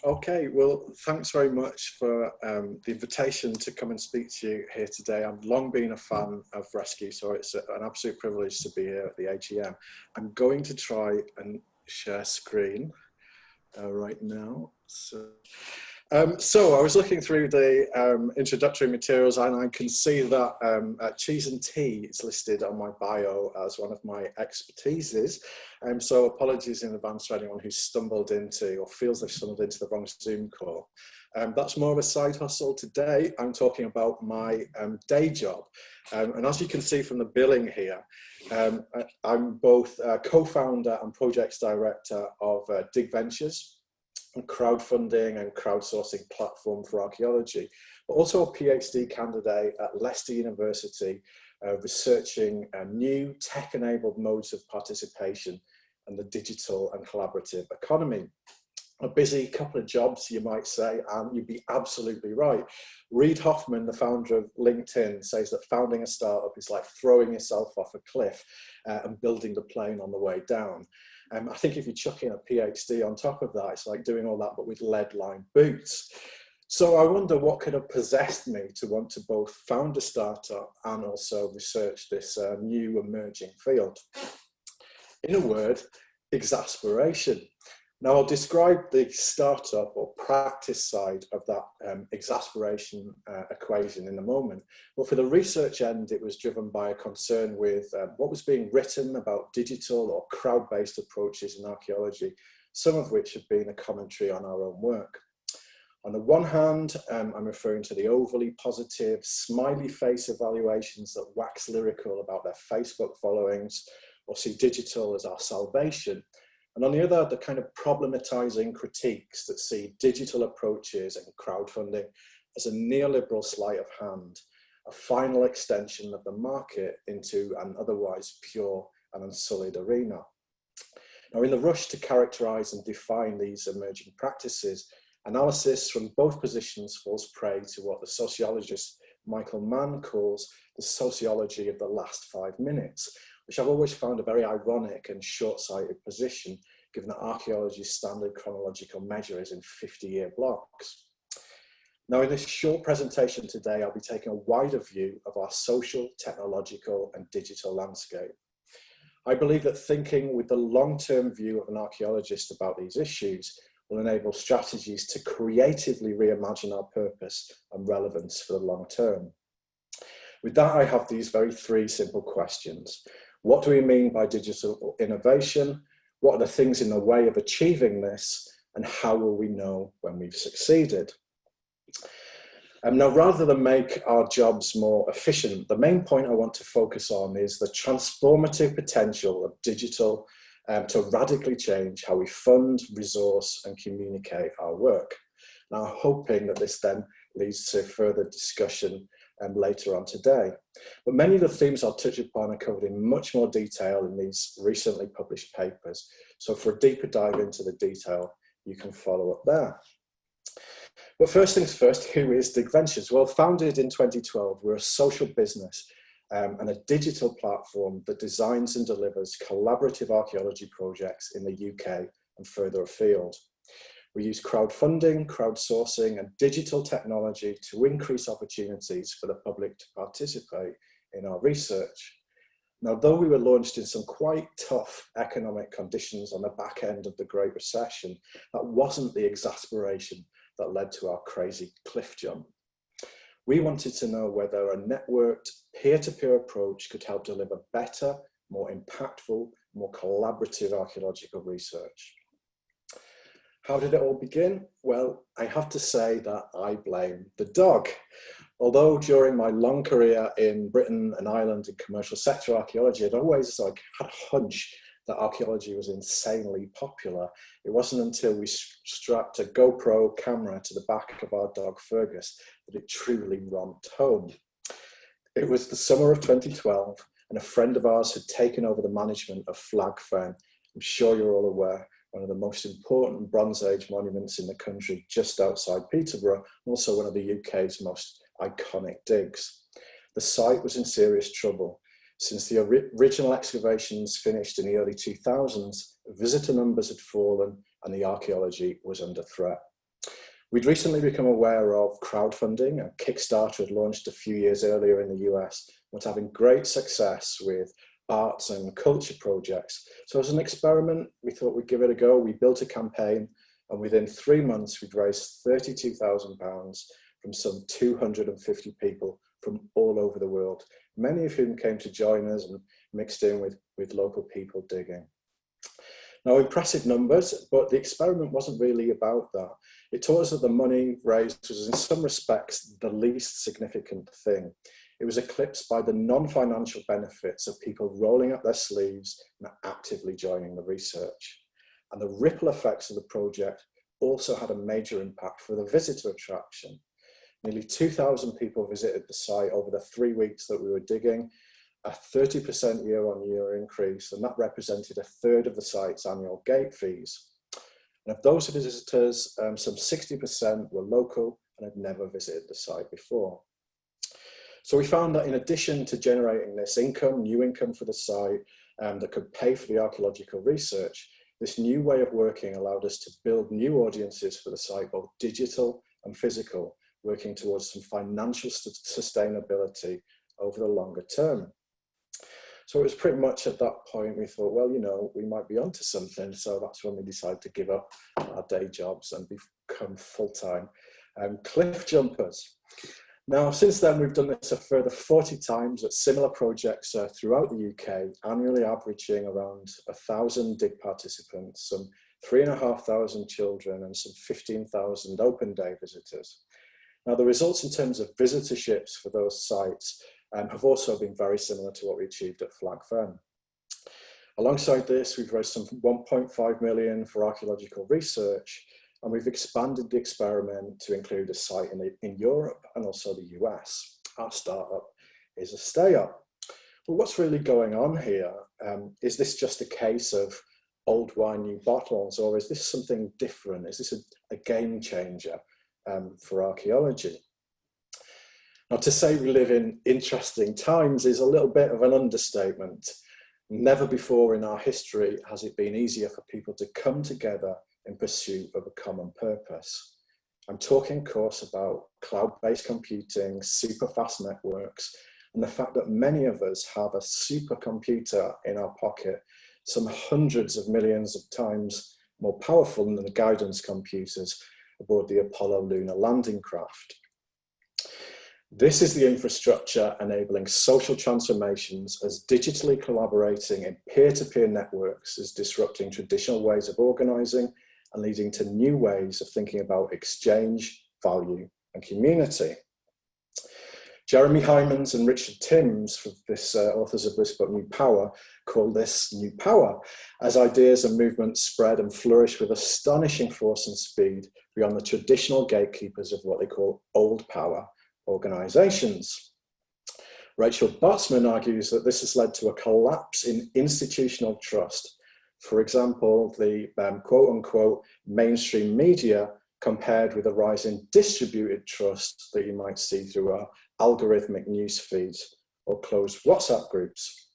Okay, well, thanks very much for the invitation to come and speak to you here today. I've long been a fan of Rescue, so it's an absolute privilege to be here at the AGM. I'm going to try and share screen right now. So I was looking through the introductory materials, and I can see that cheese and tea is listed on my bio as one of my expertises. So apologies in advance for anyone who's stumbled into or feels they've stumbled into the wrong Zoom call. That's more of a side hustle. Today, I'm talking about my day job. And as you can see from the billing here, I'm both co-founder and projects director of DigVentures, a crowdfunding and crowdsourcing platform for archaeology, but also a PhD candidate at Leicester University, researching new tech-enabled modes of participation and the digital and collaborative economy. A busy couple of jobs, you might say, and you'd be absolutely right. Reid Hoffman, the founder of LinkedIn, says that founding a startup is like throwing yourself off a cliff and building the plane on the way down. I think if you chuck in a PhD on top of that, it's like doing all that, but with lead-lined boots. So I wonder what could have possessed me to want to both found a startup and also research this new emerging field. In a word, exasperation. Now I'll describe the startup or practice side of that exasperation equation in a moment. But for the research end, it was driven by a concern with what was being written about digital or crowd-based approaches in archaeology, some of which have been a commentary on our own work. On the one hand, I'm referring to the overly positive, smiley face evaluations that wax lyrical about their Facebook followings or see digital as our salvation. And on the other, the kind of problematizing critiques that see digital approaches and crowdfunding as a neoliberal sleight of hand, a final extension of the market into an otherwise pure and unsullied arena. Now, in the rush to characterize and define these emerging practices, analysis from both positions falls prey to what the sociologist Michael Mann calls the sociology of the last 5 minutes, which I've always found a very ironic and short-sighted position, given that archaeology's standard chronological measure is in 50-year blocks. Now, in this short presentation today, I'll be taking a wider view of our social, technological, and digital landscape. I believe that thinking with the long-term view of an archaeologist about these issues will enable strategies to creatively reimagine our purpose and relevance for the long term. With that, I have these three simple questions. What do we mean by digital innovation? What are the things in the way of achieving this? And how will we know when we've succeeded? Now, rather than make our jobs more efficient, the main point I want to focus on is the transformative potential of digital to radically change how we fund, resource, and communicate our work. Now, hoping that this then leads to further discussion later on today. But many of the themes I'll touch upon are covered in much more detail in these recently published papers. So for a deeper dive into the detail, you can follow up there. But first things first, who is DigVentures? Well, founded in 2012, we're a social business and a digital platform that designs and delivers collaborative archaeology projects in the UK and further afield. We use crowdfunding, crowdsourcing, and digital technology to increase opportunities for the public to participate in our research. Now, though we were launched in some quite tough economic conditions on the back end of the Great Recession, that wasn't the exasperation that led to our crazy cliff jump. We wanted to know whether a networked peer-to-peer approach could help deliver better, more impactful, more collaborative archaeological research. How did it all begin? Well, I have to say that I blame the dog. Although during my long career in Britain and Ireland in commercial sector archaeology, I'd always had a hunch that archaeology was insanely popular. It wasn't until we strapped a GoPro camera to the back of our dog Fergus that it truly romped home. It was the summer of 2012, and a friend of ours had taken over the management of Flag Fen. I'm sure you're all aware, one of the most important Bronze Age monuments in the country, just outside Peterborough, also one of the UK's most iconic digs. The site was in serious trouble. Since the original excavations finished in the early 2000s, visitor numbers had fallen and the archaeology was under threat. We'd recently become aware of crowdfunding. A Kickstarter had launched a few years earlier in the US, was having great success with arts and culture projects. So as an experiment, we thought we'd give it a go. We built a campaign, and within 3 months, we'd raised £32,000 from some 250 people from all over the world, many of whom came to join us and mixed in with local people digging. Now, impressive numbers, but the experiment wasn't really about that. It taught us that the money raised was in some respects the least significant thing. It was eclipsed by the non-financial benefits of people rolling up their sleeves and actively joining the research. And the ripple effects of the project also had a major impact for the visitor attraction. Nearly 2,000 people visited the site over the 3 weeks that we were digging, a 30% year-on-year increase, and that represented a third of the site's annual gate fees. And of those visitors, some 60% were local and had never visited the site before. So we found that in addition to generating this income, new income for the site, that could pay for the archaeological research, this new way of working allowed us to build new audiences for the site, both digital and physical, working towards some financial sustainability over the longer term. So it was pretty much at that point we thought, well, you know, we might be onto something. So that's when we decided to give up our day jobs and become full-time cliff jumpers. Now, since then, we've done this a further 40 times at similar projects throughout the UK, annually averaging around 1,000 dig participants, some 3,500 children and some 15,000 open day visitors. Now, the results in terms of visitorships for those sites have also been very similar to what we achieved at Flag Fen. Alongside this, we've raised some 1.5 million for archaeological research, and we've expanded the experiment to include a site in Europe and also the US. Our startup is a stay-up. But what's really going on here? Is this just a case of old wine, new bottles, or is this something different? Is this a game changer for archaeology? Now, to say we live in interesting times is a little bit of an understatement. Never before in our history has it been easier for people to come together in pursuit of a common purpose. I'm talking, of course, about cloud-based computing, super fast networks, and the fact that many of us have a supercomputer in our pocket, some hundreds of millions of times more powerful than the guidance computers aboard the Apollo lunar landing craft. This is the infrastructure enabling social transformations as digitally collaborating in peer-to-peer networks is disrupting traditional ways of organizing and leading to new ways of thinking about exchange, value, and community. Jeremy Hymans and Richard Timms, authors of this book, New Power, call this New Power, as ideas and movements spread and flourish with astonishing force and speed beyond the traditional gatekeepers of what they call old power organizations. Rachel Botsman argues that this has led to a collapse in institutional trust. For example, the quote-unquote mainstream media compared with a rise in distributed trust that you might see through our algorithmic news feeds or closed WhatsApp groups.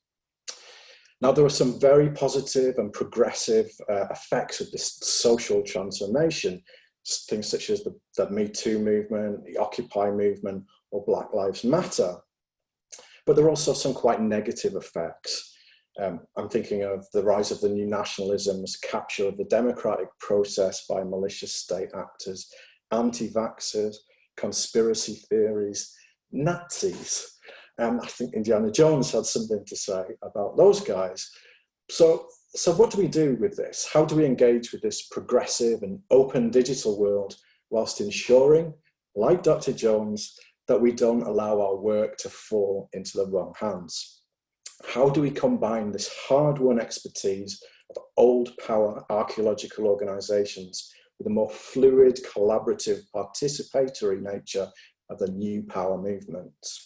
Now, there are some very positive and progressive effects of this social transformation, things such as the Me Too movement, the Occupy movement, or Black Lives Matter. But there are also some quite negative effects. I'm thinking of the rise of the new nationalisms, capture of the democratic process by malicious state actors, anti-vaxxers, conspiracy theories, Nazis. I think Indiana Jones had something to say about those guys. So what do we do with this? How do we engage with this progressive and open digital world whilst ensuring, like Dr. Jones, that we don't allow our work to fall into the wrong hands? How do we combine this hard-won expertise of old power archaeological organizations with a more fluid, collaborative, participatory nature of the new power movements?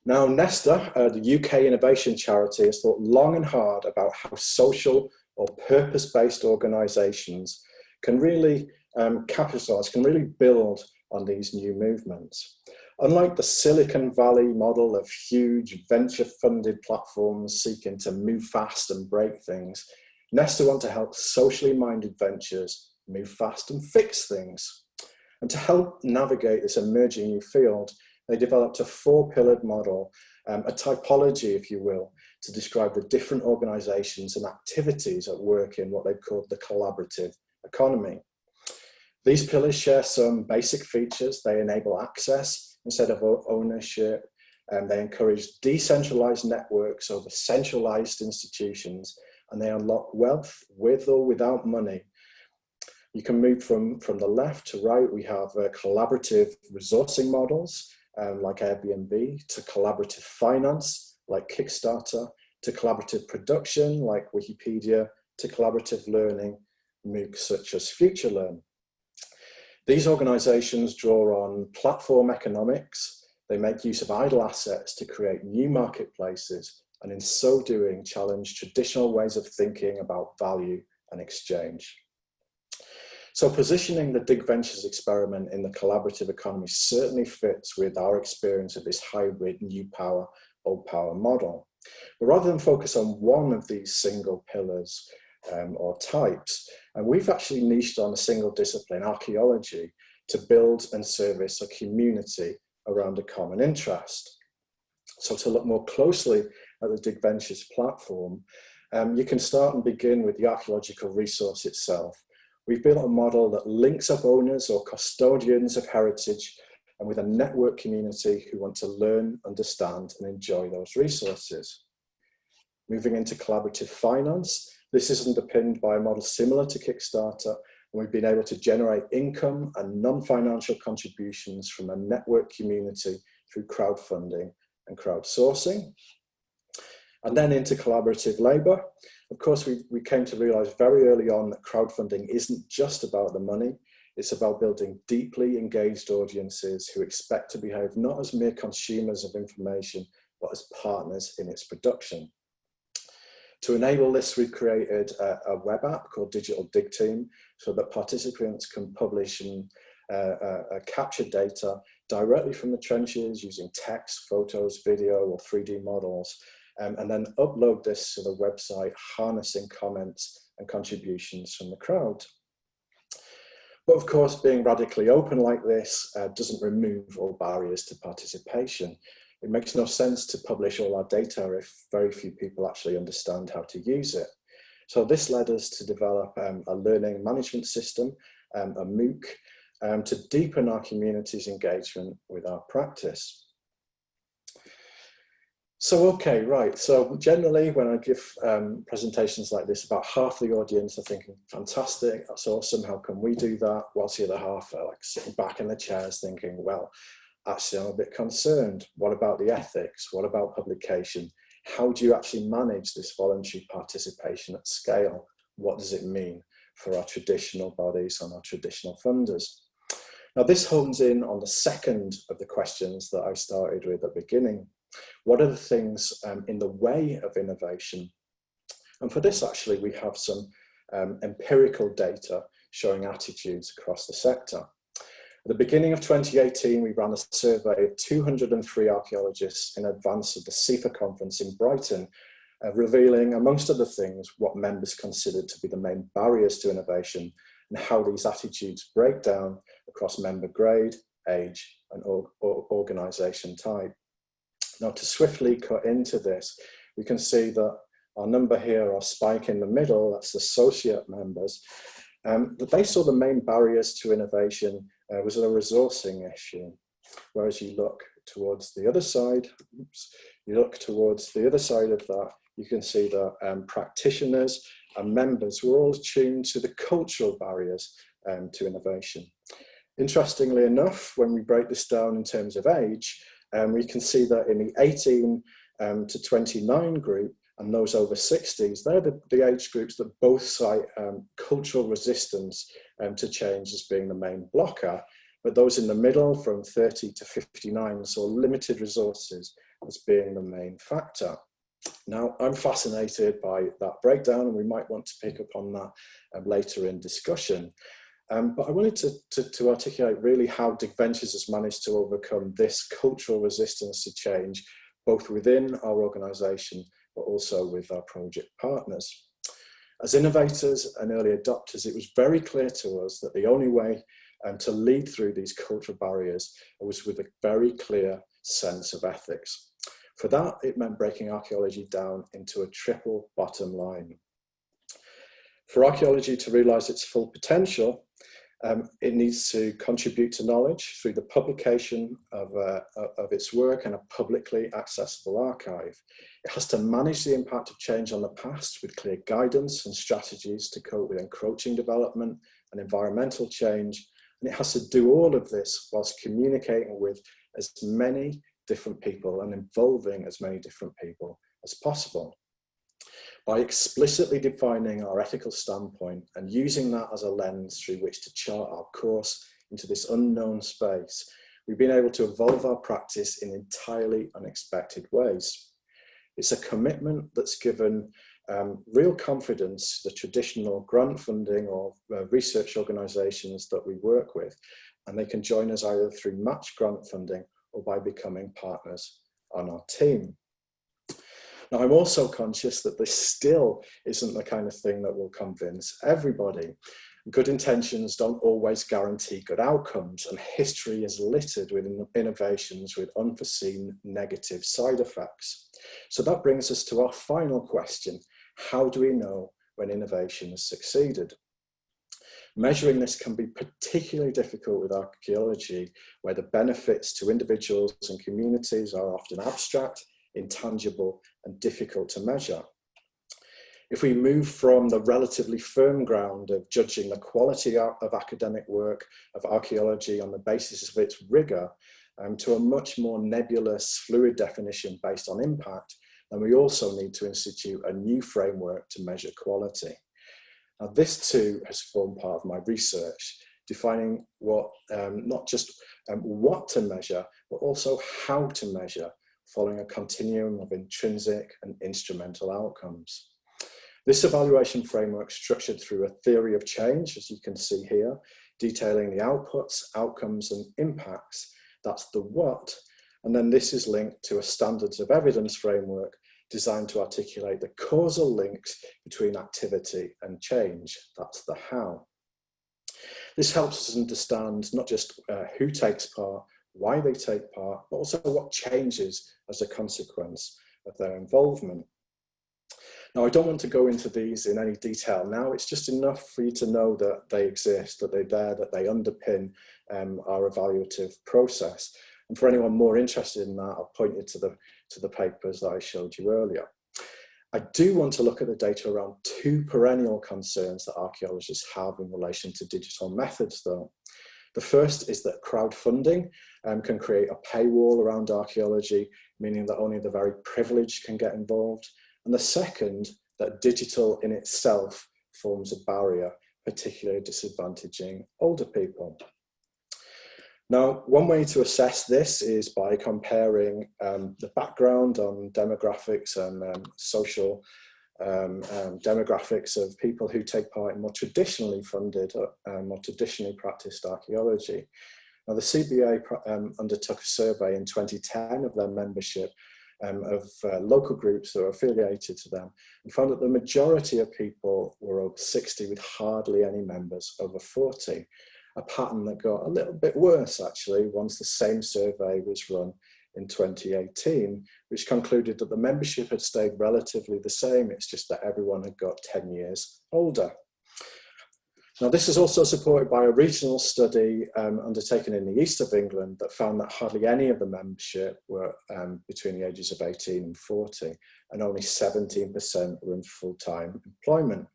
Now, Nesta, the UK innovation charity, has thought long and hard about how social or purpose-based organizations can really capitalize, can really build on these new movements. Unlike the Silicon Valley model of huge venture-funded platforms seeking to move fast and break things, Nesta want to help socially minded ventures move fast and fix things. And to help navigate this emerging new field, they developed a 4-pillared model, a typology, if you will, to describe the different organizations and activities at work in what they called the collaborative economy. These pillars share some basic features. They enable access instead of ownership, and they encourage decentralized networks over centralized institutions, and they unlock wealth with or without money. You can move from the left to right. We have collaborative resourcing models like Airbnb, to collaborative finance like Kickstarter, to collaborative production like Wikipedia, to collaborative learning, MOOCs such as FutureLearn. These organizations draw on platform economics. They make use of idle assets to create new marketplaces, and in so doing, challenge traditional ways of thinking about value and exchange. So positioning the DigVentures experiment in the collaborative economy certainly fits with our experience of this hybrid new power, old power model. But rather than focus on one of these single pillars or types, and we've actually niched on a single discipline, archaeology, to build and service a community around a common interest. So to look more closely at the DigVentures platform, you can start and begin with the archaeological resource itself. We've built a model that links up owners or custodians of heritage and with a network community who want to learn, understand, and enjoy those resources. Moving into collaborative finance, this is underpinned by a model similar to Kickstarter, and we've been able to generate income and non-financial contributions from a network community through crowdfunding and crowdsourcing. And then into collaborative labor. Of course, we came to realize very early on that crowdfunding isn't just about the money. It's about building deeply engaged audiences who expect to behave not as mere consumers of information, but as partners in its production. To enable this, we created a web app called Digital Dig Team so that participants can publish and capture data directly from the trenches using text, photos, video, or 3D models, and then upload this to the website, harnessing comments and contributions from the crowd. But of course, being radically open like this doesn't remove all barriers to participation. It makes no sense to publish all our data if very few people actually understand how to use it. So this led us to develop a learning management system, a MOOC, to deepen our community's engagement with our practice. So, okay, right. So generally when I give presentations like this, about half the audience are thinking, fantastic, that's awesome, how can we do that? Whilst the other half are like sitting back in the chairs thinking, well, actually I'm a bit concerned. What about the ethics? What about publication? How do you actually manage this voluntary participation at scale? What does it mean for our traditional bodies and our traditional funders? Now this hones in on the second of the questions that I started with at the beginning. What are the things in the way of innovation? And for this, actually, we have some empirical data showing attitudes across the sector. At the beginning of 2018, we ran a survey of 203 archaeologists in advance of the CIFA conference in Brighton, revealing, amongst other things, what members considered to be the main barriers to innovation and how these attitudes break down across member grade, age, and organisation type. Now, to swiftly cut into this, we can see that our number here, our spike in the middle, that's the associate members, they saw the main barriers to innovation was a resourcing issue. Whereas you look towards the other side, you look towards the other side of that, you can see that practitioners and members were all tuned to the cultural barriers to innovation. Interestingly enough, when we break this down in terms of age, we can see that in the 18 to 29 group and those over 60s, they're the age groups that both cite cultural resistance to change as being the main blocker. But those in the middle from 30 to 59 saw limited resources as being the main factor. Now, I'm fascinated by that breakdown, and we might want to pick up on that later in discussion. But I wanted to articulate really how DigVentures has managed to overcome this cultural resistance to change, both within our organisation, but also with our project partners. As innovators and early adopters, it was very clear to us that the only way to lead through these cultural barriers was with a very clear sense of ethics. For that, it meant breaking archaeology down into a triple bottom line. For archaeology to realise its full potential, it needs to contribute to knowledge through the publication of its work in a publicly accessible archive. It has to manage the impact of change on the past with clear guidance and strategies to cope with encroaching development and environmental change. And it has to do all of this whilst communicating with as many different people and involving as many different people as possible. By explicitly defining our ethical standpoint and using that as a lens through which to chart our course into this unknown space, we've been able to evolve our practice in entirely unexpected ways. It's a commitment that's given real confidence to the traditional grant funding or research organisations that we work with, and they can join us either through match grant funding or by becoming partners on our team. Now, I'm also conscious that this still isn't the kind of thing that will convince everybody. Good intentions don't always guarantee good outcomes, and history is littered with innovations with unforeseen negative side effects. So that brings us to our final question. How do we know when innovation has succeeded? Measuring this can be particularly difficult with archaeology, where the benefits to individuals and communities are often abstract, intangible, and difficult to measure. If we move from the relatively firm ground of judging the quality of academic work of archaeology on the basis of its rigour to a much more nebulous, fluid definition based on impact, then we also need to institute a new framework to measure quality. Now, this too has formed part of my research, defining what, not just what to measure, but also how to measure, following a continuum of intrinsic and instrumental outcomes. This evaluation framework is structured through a theory of change, as you can see here, detailing the outputs, outcomes, and impacts. That's the what. And then this is linked to a standards of evidence framework designed to articulate the causal links between activity and change. That's the how. This helps us understand not just who takes part, why they take part, but also what changes as a consequence of their involvement. Now, I don't want to go into these in any detail now. It's just enough for you to know that they exist, that they're there, that they underpin our evaluative process. And for anyone more interested in that, I'll point you to the papers that I showed you earlier. I do want to look at the data around two perennial concerns that archaeologists have in relation to digital methods, though. The first is that crowdfunding can create a paywall around archaeology, meaning that only the very privileged can get involved. And the second, that digital in itself forms a barrier, particularly disadvantaging older people. Now, one way to assess this is by comparing the background on demographics and social demographics of people who take part in more traditionally funded, more traditionally practiced archaeology. Now, the CBA undertook a survey in 2010 of their membership of local groups that are affiliated to them, and found that the majority of people were over 60 with hardly any members over 40. A pattern that got a little bit worse actually once the same survey was run in 2018, which concluded that the membership had stayed relatively the same. It's just that everyone had got 10 years older. Now, this is also supported by a regional study undertaken in the east of England that found that hardly any of the membership were between the ages of 18 and 40, and only 17% were in full-time employment.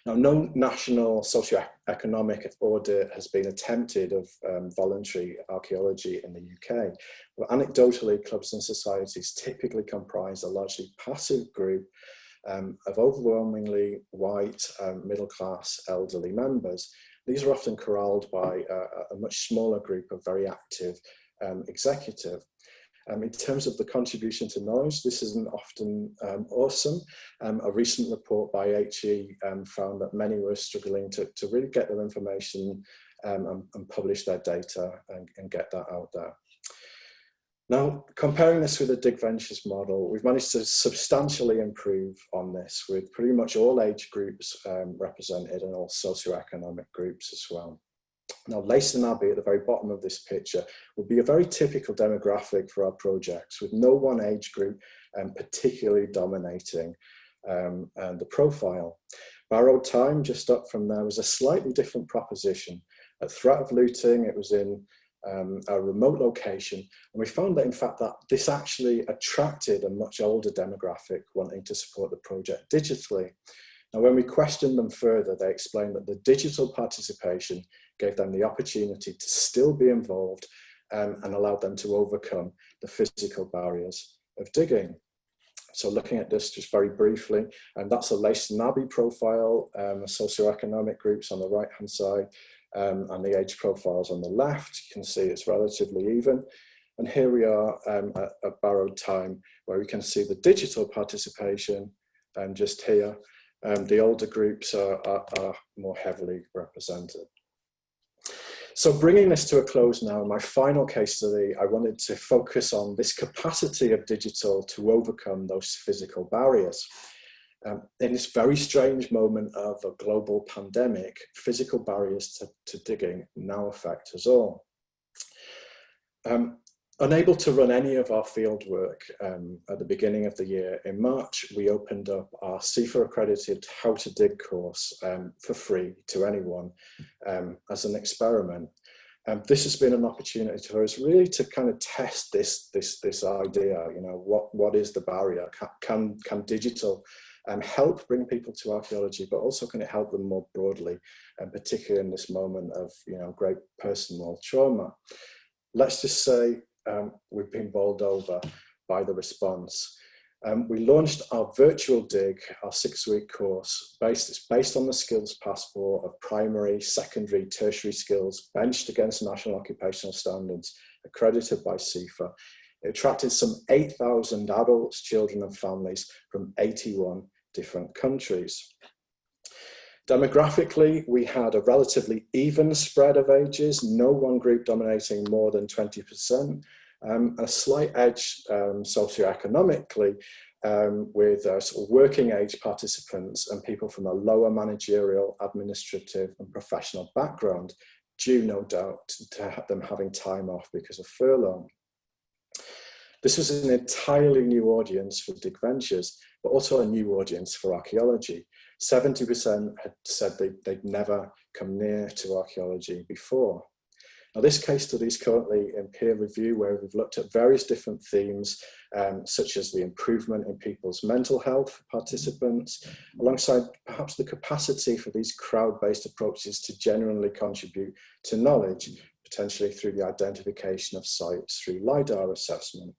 Now, no national socio-economic audit has been attempted of voluntary archaeology in the UK, but anecdotally, clubs and societies typically comprise a largely passive group of overwhelmingly white, middle-class, elderly members. These are often corralled by a much smaller group of very active executive. In terms of the contribution to knowledge, this isn't often awesome. A recent report by HE found that many were struggling to really get their information and publish their data and get that out there. Now, comparing this with the DigVentures model, we've managed to substantially improve on this with pretty much all age groups represented and all socioeconomic groups as well. Now, Lacey Abbey at the very bottom of this picture will be a very typical demographic for our projects, with no one age group particularly dominating the profile. Borrowed time, just up from there, was a slightly different proposition. At threat of looting, it was in a remote location, and we found that in fact that this actually attracted a much older demographic wanting to support the project digitally. Now, when we questioned them further, they explained that the digital participation gave them the opportunity to still be involved and allowed them to overcome the physical barriers of digging. So looking at this just very briefly, and that's a Lacey Abbey profile, socioeconomic groups on the right-hand side, and the age profiles on the left. You can see it's relatively even. And here we are at borrowed time, where we can see the digital participation, and just here, the older groups are more heavily represented. So bringing this to a close now, my final case study, I wanted to focus on this capacity of digital to overcome those physical barriers. In this very strange moment of a global pandemic, physical barriers to digging now affect us all. Unable to run any of our field work at the beginning of the year, in March, we opened up our CIFA accredited How to Dig course for free to anyone as an experiment. This has been an opportunity for us really to kind of test this idea, you know, what is the barrier? Can digital help bring people to archaeology, but also can it help them more broadly, and particularly in this moment of, you know, great personal trauma? Let's just say we've been bowled over by the response. We launched our virtual dig, our 6-week course. It's based on the skills passport of primary, secondary, tertiary skills, benched against national occupational standards, accredited by CIFA. It attracted some 8,000 adults, children and families from 81 different countries. Demographically, we had a relatively even spread of ages, no one group dominating more than 20%, a slight edge socioeconomically with sort of working age participants and people from a lower managerial, administrative and professional background, due no doubt to them having time off because of furlough. This was an entirely new audience for DigVentures, but also a new audience for archaeology. 70% had said they'd never come near to archaeology before. Now, this case study is currently in peer review, where we've looked at various different themes, such as the improvement in people's mental health for participants, alongside perhaps the capacity for these crowd-based approaches to genuinely contribute to knowledge, potentially through the identification of sites through LiDAR assessment.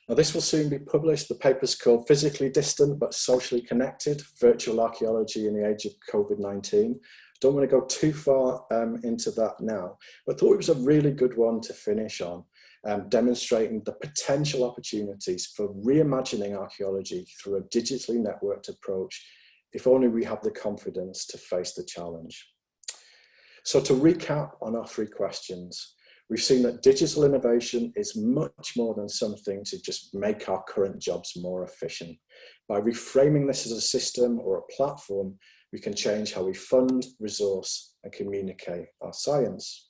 Now, this will soon be published. The paper's called Physically Distant but Socially Connected, Virtual Archaeology in the Age of COVID-19. Don't want to go too far into that now, but I thought it was a really good one to finish on, demonstrating the potential opportunities for reimagining archaeology through a digitally networked approach, if only we have the confidence to face the challenge. So to recap on our 3 questions, we've seen that digital innovation is much more than something to just make our current jobs more efficient. By reframing this as a system or a platform, we can change how we fund, resource, and communicate our science.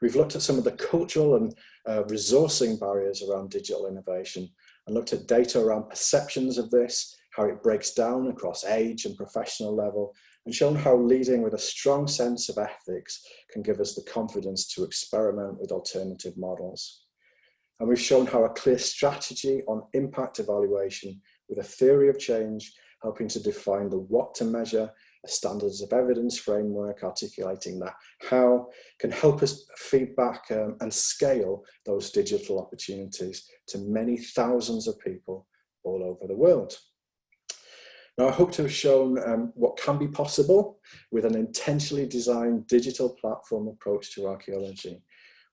We've looked at some of the cultural and resourcing barriers around digital innovation and looked at data around perceptions of this, how it breaks down across age and professional level, and shown how leading with a strong sense of ethics can give us the confidence to experiment with alternative models. And we've shown how a clear strategy on impact evaluation with a theory of change, helping to define the what to measure, a standards of evidence framework articulating that how, can help us feedback and scale those digital opportunities to many thousands of people all over the world. Now, I hope to have shown what can be possible with an intentionally designed digital platform approach to archaeology.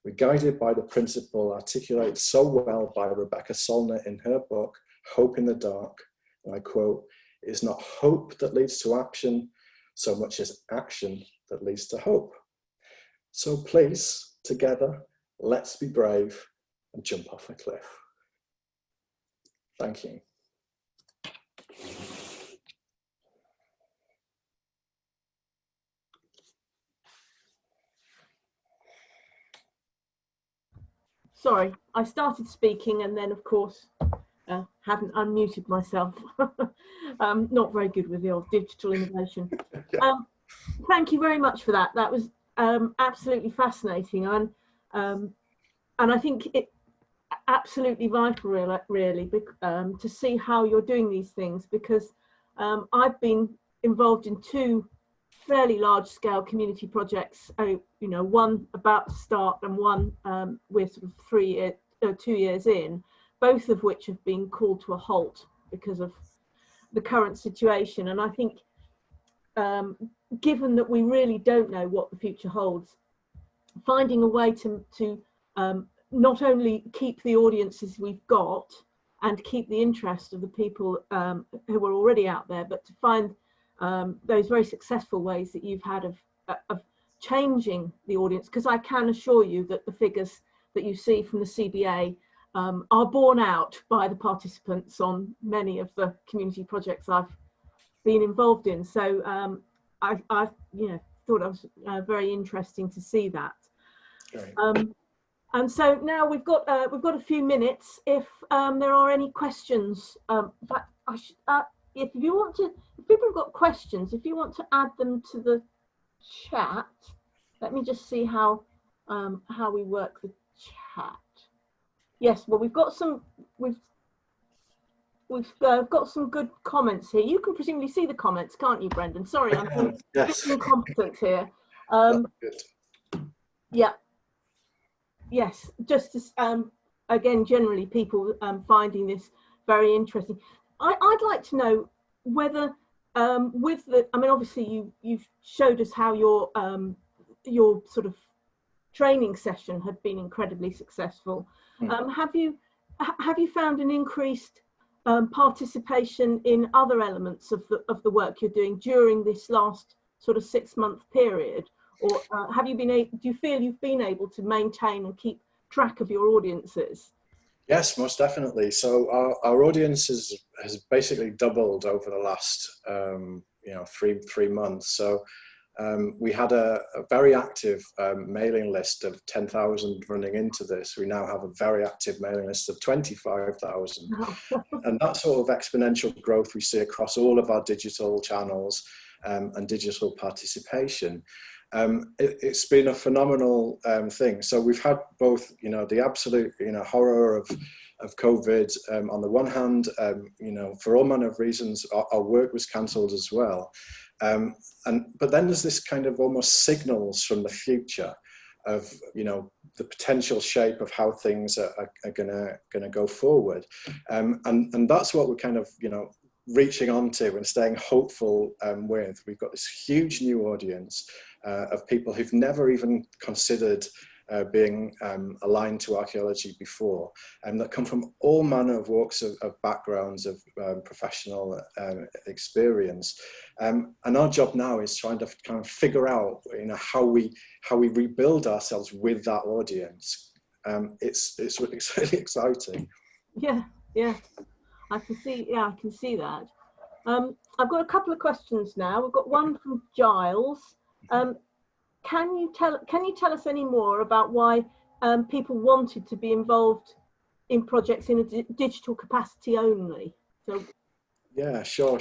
We're guided by the principle articulated so well by Rebecca Solnit in her book, Hope in the Dark, and I quote, "It is not hope that leads to action, so much as action that leads to hope." So please, together, let's be brave and jump off a cliff. Thank you. Sorry, I started speaking and then, of course, hadn't unmuted myself. Not very good with the old digital innovation. Yeah. Thank you very much for that. That was absolutely fascinating, and I think it absolutely vital, really, to see how you're doing these things, because I've been involved in two fairly large-scale community projects. You know, one about to start and one we're sort of 2 years in, both of which have been called to a halt because of the current situation. And I think, given that we really don't know what the future holds, finding a way to not only keep the audiences we've got and keep the interest of the people who are already out there, but to find those very successful ways that you've had of changing the audience, because I can assure you that the figures that you see from the CBA are borne out by the participants on many of the community projects I've been involved in. So I thought it was very interesting to see that. And so now we've got a few minutes. If there are any questions, but if people have got questions, if you want to add them to the chat, let me just see how we work the chat. Yes, well, we've got some good comments here. You can presumably see the comments, can't you, Brendon? Sorry, I'm a bit incompetent here. Yeah. Yes, just as, again, generally people finding this very interesting. I'd like to know whether with the, I mean, obviously you've showed us how your sort of training session had been incredibly successful. Have you found an increased participation in other elements of the work you're doing during this last sort of 6-month period? Or have you do you feel you've been able to maintain and keep track of your audiences? Yes, most definitely. So our audience has basically doubled over the last three months. So we had a very active mailing list of 10,000 running into this. We now have a very active mailing list of 25,000. And that sort of exponential growth we see across all of our digital channels and digital participation. It's been a phenomenal thing. So we've had both, the absolute, horror of COVID on the one hand, for all manner of reasons, our work was cancelled as well. But then there's this kind of almost signals from the future of, the potential shape of how things are gonna go forward. And that's what we're kind of, reaching onto and staying hopeful with. We've got this huge new audience of people who've never even considered being aligned to archaeology before, and that come from all manner of walks of backgrounds of professional experience. And our job now is trying to kind of figure out, how we rebuild ourselves with that audience. It's really exciting. Yeah. I can see that. I've got a couple of questions now. We've got one from Giles. Can you tell us any more about why people wanted to be involved in projects in a digital capacity only? So. Yeah, sure.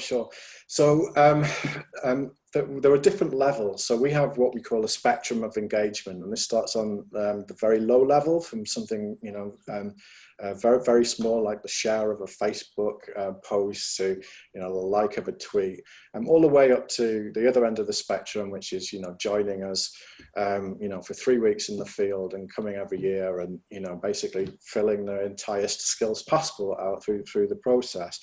So there are different levels. So we have what we call a spectrum of engagement, and this starts on the very low level, from something very, very small, like the share of a Facebook post, to the like of a tweet, all the way up to the other end of the spectrum, which is joining us for 3 weeks in the field and coming every year, and basically filling their entire skills passport out through the process.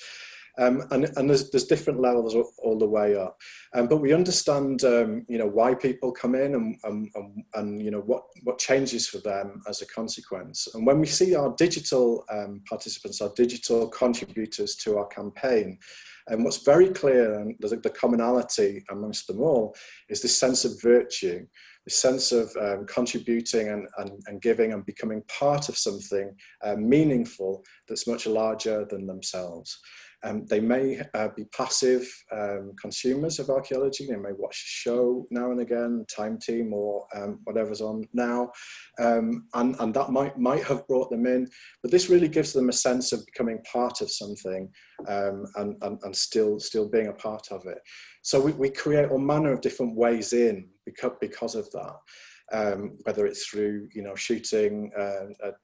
And there's different levels all the way up. But we understand, you know, why people come in and you know, what changes for them as a consequence. And when we see our digital participants, our digital contributors to our campaign, and what's very clear, and the commonality amongst them all, is this sense of virtue, this sense of contributing and giving and becoming part of something meaningful that's much larger than themselves. They may be passive consumers of archaeology. They may watch a show now and again, Time Team or whatever's on now, and that might have brought them in. But this really gives them a sense of becoming part of something and still being a part of it. So we create all manner of different ways in because of that. Whether it's through, you know, shooting,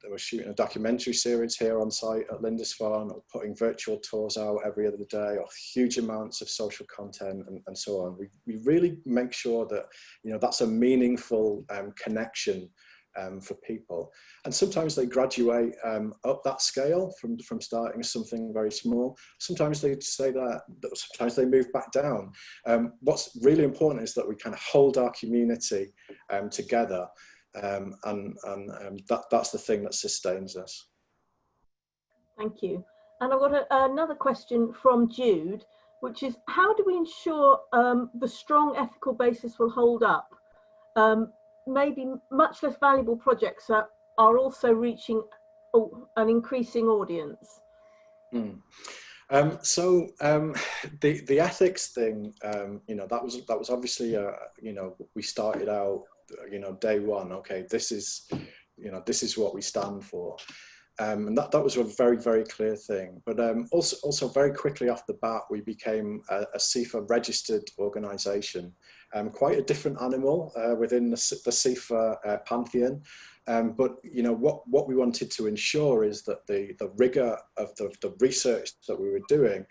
we're shooting a documentary series here on site at Lindisfarne, or putting virtual tours out every other day, or huge amounts of social content and so on. We really make sure that, you know, that's a meaningful connection for people. And sometimes they graduate up that scale from starting something very small. Sometimes they say that, sometimes they move back down. What's really important is that we kind of hold our community together, and that's the thing that sustains us. Thank you. And I've got another question from Jude, which is, how do we ensure the strong ethical basis will hold up? Maybe much less valuable projects are also reaching an increasing audience. So the ethics thing, you know, that was obviously you know, we started out, you know, day one. Okay, this is, you know, this is what we stand for. And that was a very, very clear thing. But also very quickly off the bat, we became a CIFA registered organisation, quite a different animal within the CIFA pantheon. But you know, what we wanted to ensure is that the rigour of the research that we were doing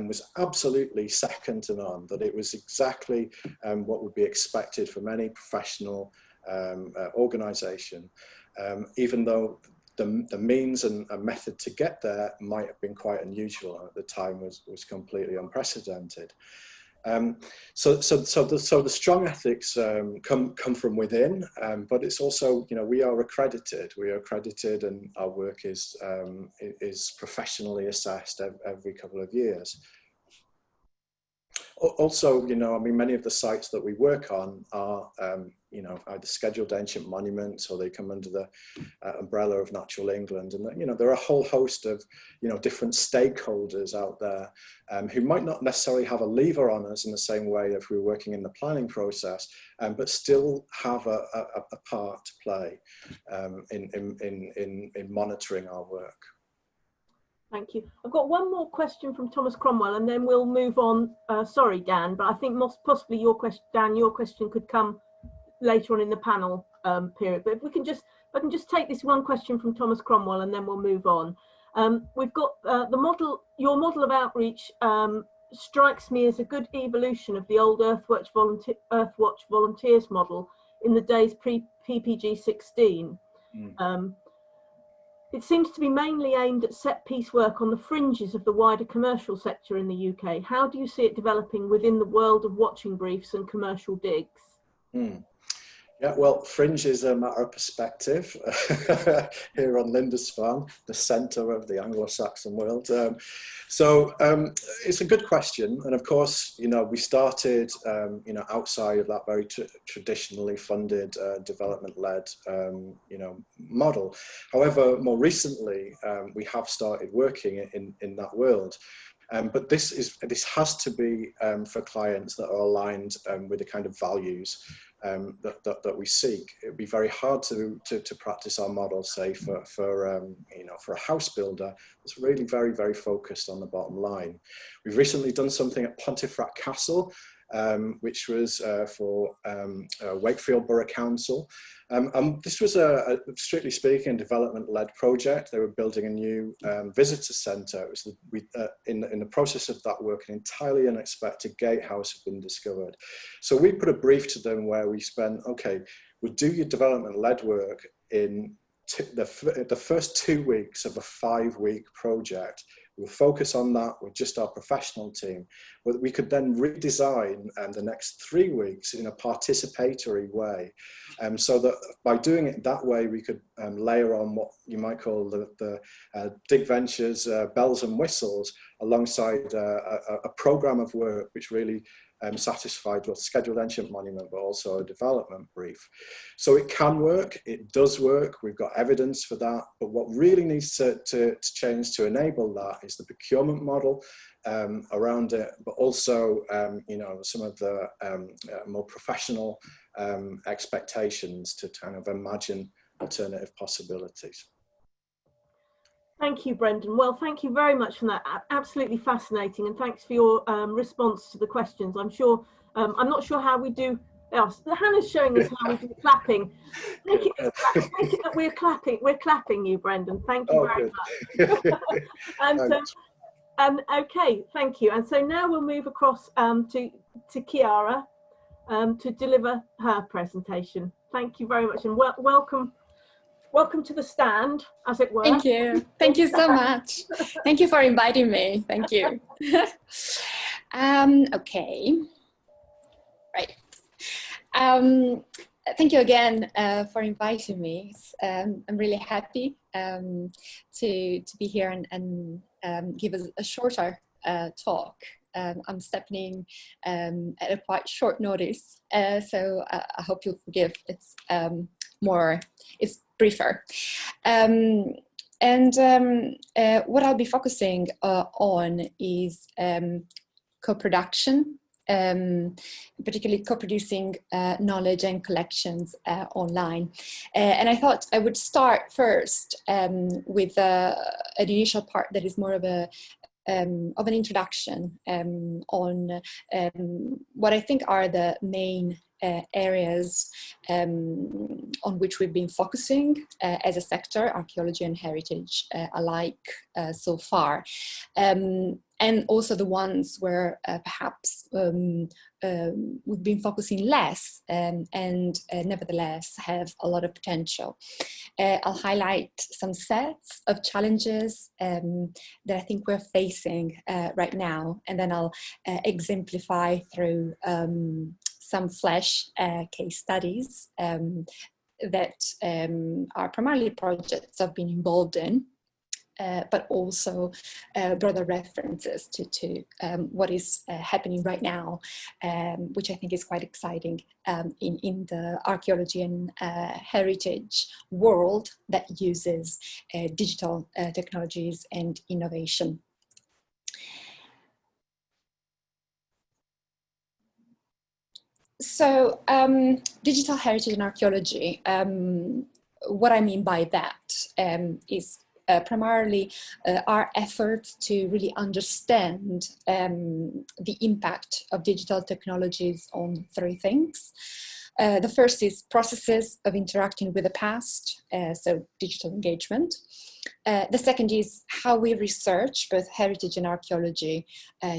was absolutely second to none, that it was exactly what would be expected from any professional organisation, even though the means and method to get there might have been quite unusual, and at the time was completely unprecedented. So the strong ethics come from within, but it's also, you know, we are accredited. We are accredited, and our work is professionally assessed every couple of years. Also, you know, I mean, many of the sites that we work on are, you know, either scheduled ancient monuments, or they come under the umbrella of Natural England. And, you know, there are a whole host of, you know, different stakeholders out there who might not necessarily have a lever on us in the same way if we were working in the planning process, but still have a part to play in monitoring our work. Thank you. I've got one more question from Thomas Cromwell, and then we'll move on. Sorry, Dan, but I think most possibly your question, Dan, your question could come later on in the panel period. But if we can just, if I can just take this one question from Thomas Cromwell, and then we'll move on. We've got the model. Your model of outreach strikes me as a good evolution of the old Earthwatch volunteers model in the days pre-PPG 16. It seems to be mainly aimed at set-piece work on the fringes of the wider commercial sector in the UK. How do you see it developing within the world of watching briefs and commercial digs? Yeah, well, fringe is a matter of perspective here on Lindisfarne, the centre of the Anglo-Saxon world. So it's a good question. And of course, you know, we started, you know, outside of that very traditionally funded development-led, you know, model. However, more recently, we have started working in that world. But this has to be for clients that are aligned with the kind of values that we seek. It would be very hard to practice our model, say, for you know, for a house builder that's really very, very focused on the bottom line. We've recently done something at Pontefract Castle, which was for Wakefield Borough Council. This was strictly speaking, a development-led project. They were building a new visitor centre. It was in the process of that work, an entirely unexpected gatehouse had been discovered. So we put a brief to them where we spent, okay, we'll do your development-led work in the first 2 weeks of a 5-week project. We'll focus on that with just our professional team, but we could then redesign the next 3 weeks in a participatory way. So that by doing it that way, we could layer on what you might call the DigVentures bells and whistles alongside a program of work which really satisfied both scheduled ancient monument, but also a development brief. So it can work, it does work, we've got evidence for that, but what really needs to change to enable that is the procurement model around it, but also you know, some of the more professional expectations to kind of imagine alternative possibilities. Thank you, Brendon. Well, thank you very much for that. Absolutely fascinating, and thanks for your response to the questions. I'm sure, I'm not sure how we do. Oh, Hannah's showing us how we do clapping. Thank you that we're clapping. We're clapping you, Brendon. Thank you very much. And okay, thank you. And so now we'll move across to Chiara to deliver her presentation. Thank you very much, and welcome to the stand, as it were. Thank you. Thank you so much. Thank you for inviting me. Thank you. Okay. Right. Thank you again for inviting me. I'm really happy to be here and give us a shorter talk. I'm stepping in at a quite short notice, so I hope you'll forgive. It's briefer. What I'll be focusing on is co-production, particularly co-producing knowledge and collections online. And I thought I would start first with an initial part that is more of an introduction on what I think are the main areas on which we've been focusing as a sector, archaeology and heritage alike so far, and also the ones where perhaps we've been focusing less and nevertheless have a lot of potential. I'll highlight some sets of challenges that I think we're facing right now, and then I'll exemplify through some flash case studies that are primarily projects I've been involved in, but also broader references to what is happening right now, which I think is quite exciting in the archaeology and heritage world that uses digital technologies and innovation. So digital heritage and archaeology, what I mean by that is primarily our efforts to really understand the impact of digital technologies on 3 things. The first is processes of interacting with the past, so digital engagement. The second is how we research both heritage and archaeology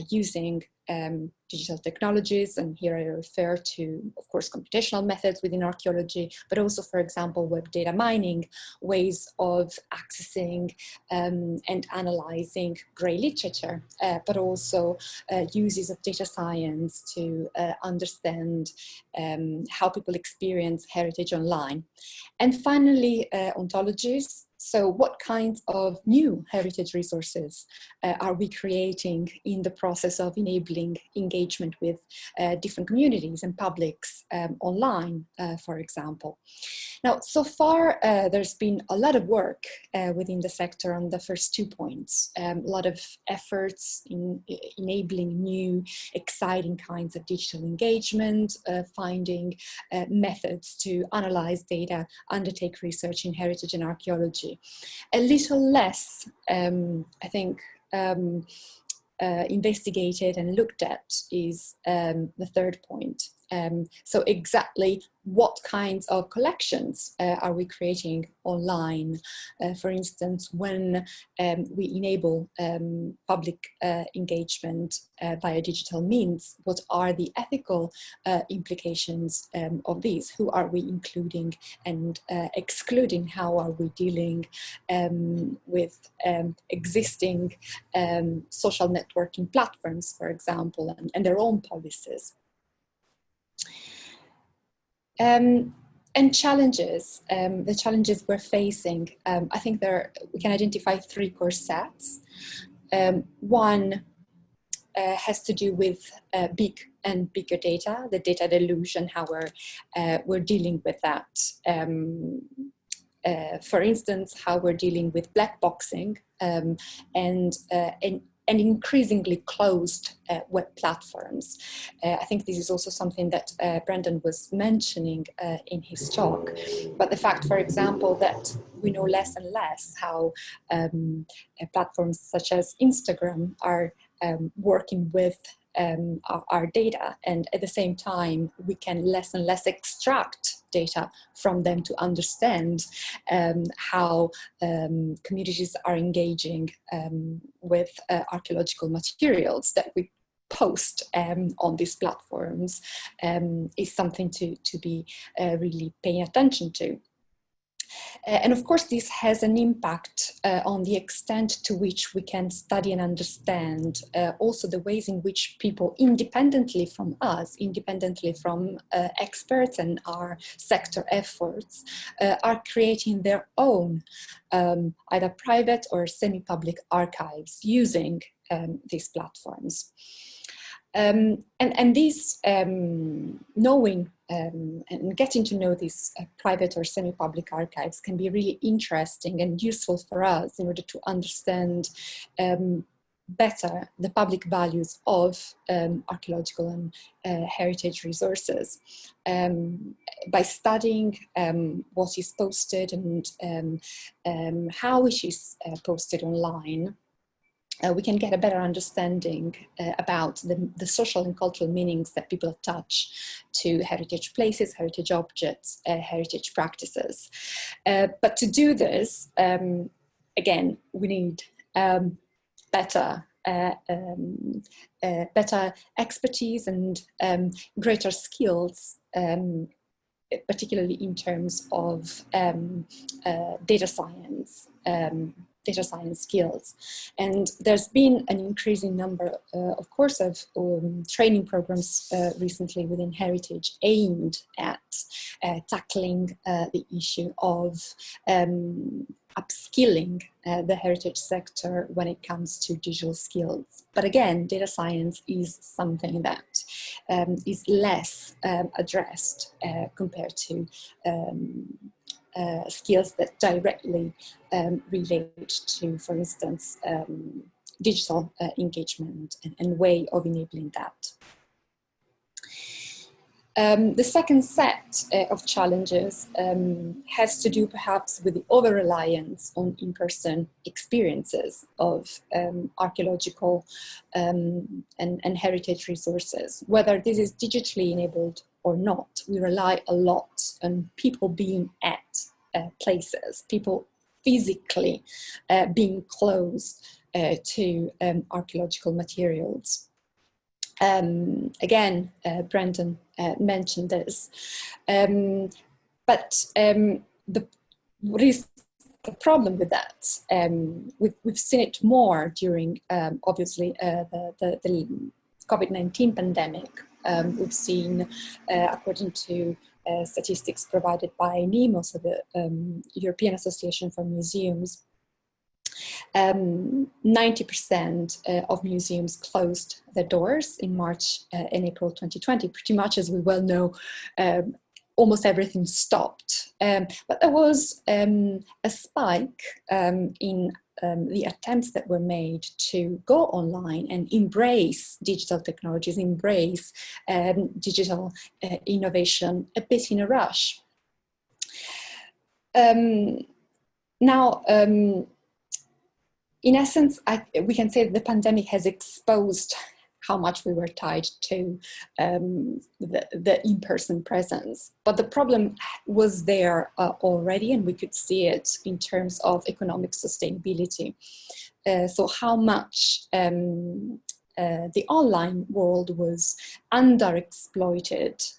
using digital technologies, and here I refer to, of course, computational methods within archaeology, but also, for example, web data mining, ways of accessing and analyzing grey literature, but also uses of data science to understand how people experience heritage online. And finally, ontologies. So what kinds of new heritage resources are we creating in the process of enabling engagement with different communities and publics online, for example? Now, so far, there's been a lot of work within the sector on the first 2 points, a lot of efforts in enabling new, exciting kinds of digital engagement, finding methods to analyze data, undertake research in heritage and archaeology. A little less, I think, investigated and looked at is the third point, So exactly what kinds of collections are we creating online? For instance, when we enable public engagement via digital means, what are the ethical implications of these? Who are we including and excluding? How are we dealing with existing social networking platforms, for example, and their own policies? And challenges, the challenges we're facing, I think we can identify three core sets. One has to do with big and bigger data, the data delusion, how we're dealing with that. For instance, how we're dealing with black boxing and increasingly closed web platforms. I think this is also something that Brendon was mentioning in his talk. But the fact, for example, that we know less and less how platforms such as Instagram are working with our data, and at the same time we can less and less extract data from them to understand how communities are engaging with archaeological materials that we post on these platforms is something to be really paying attention to. And of course, this has an impact on the extent to which we can study and understand also the ways in which people, independently from us, independently from experts and our sector efforts, are creating their own either private or semi-public archives using these platforms. And this knowing and getting to know these private or semi-public archives can be really interesting and useful for us in order to understand better the public values of archaeological and heritage resources. By studying what is posted and how it is posted online, we can get a better understanding about the social and cultural meanings that people attach to heritage places, heritage objects, heritage practices. But to do this, again, we need better expertise and greater skills, particularly in terms of data science skills. And there's been an increasing number, of course, of training programs recently within heritage aimed at tackling the issue of upskilling the heritage sector when it comes to digital skills. But again, data science is something that is less addressed compared to skills that directly relate to, for instance, digital engagement and way of enabling that. The second set of challenges has to do perhaps with the over-reliance on in-person experiences of archaeological and heritage resources. Whether this is digitally enabled or not, we rely a lot on people being at places, people physically being close to archaeological materials. Again, Brendon mentioned this, but what is the problem with that? We've seen it more during, obviously, the COVID-19 pandemic. We've seen, according to statistics provided by NEMO, so the European Association for Museums, 90% of museums closed their doors in March and April 2020. Pretty much, as we well know, almost everything stopped. But there was a spike in the attempts that were made to go online and embrace digital technologies, embrace digital innovation a bit in a rush. Now, in essence, we can say that the pandemic has exposed how much we were tied to the in-person presence. But the problem was there already, and we could see it in terms of economic sustainability. So how much the online world was underexploited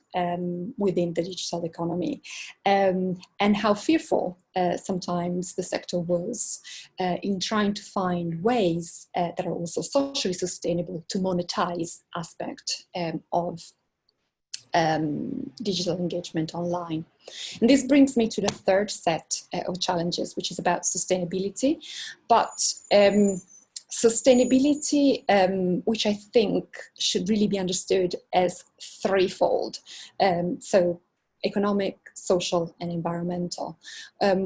within the digital economy, and how fearful sometimes the sector was in trying to find ways that are also socially sustainable to monetize aspect of digital engagement online. And this brings me to the third set of challenges, which is about sustainability. But sustainability, which I think should really be understood as threefold. So economic, social, and environmental.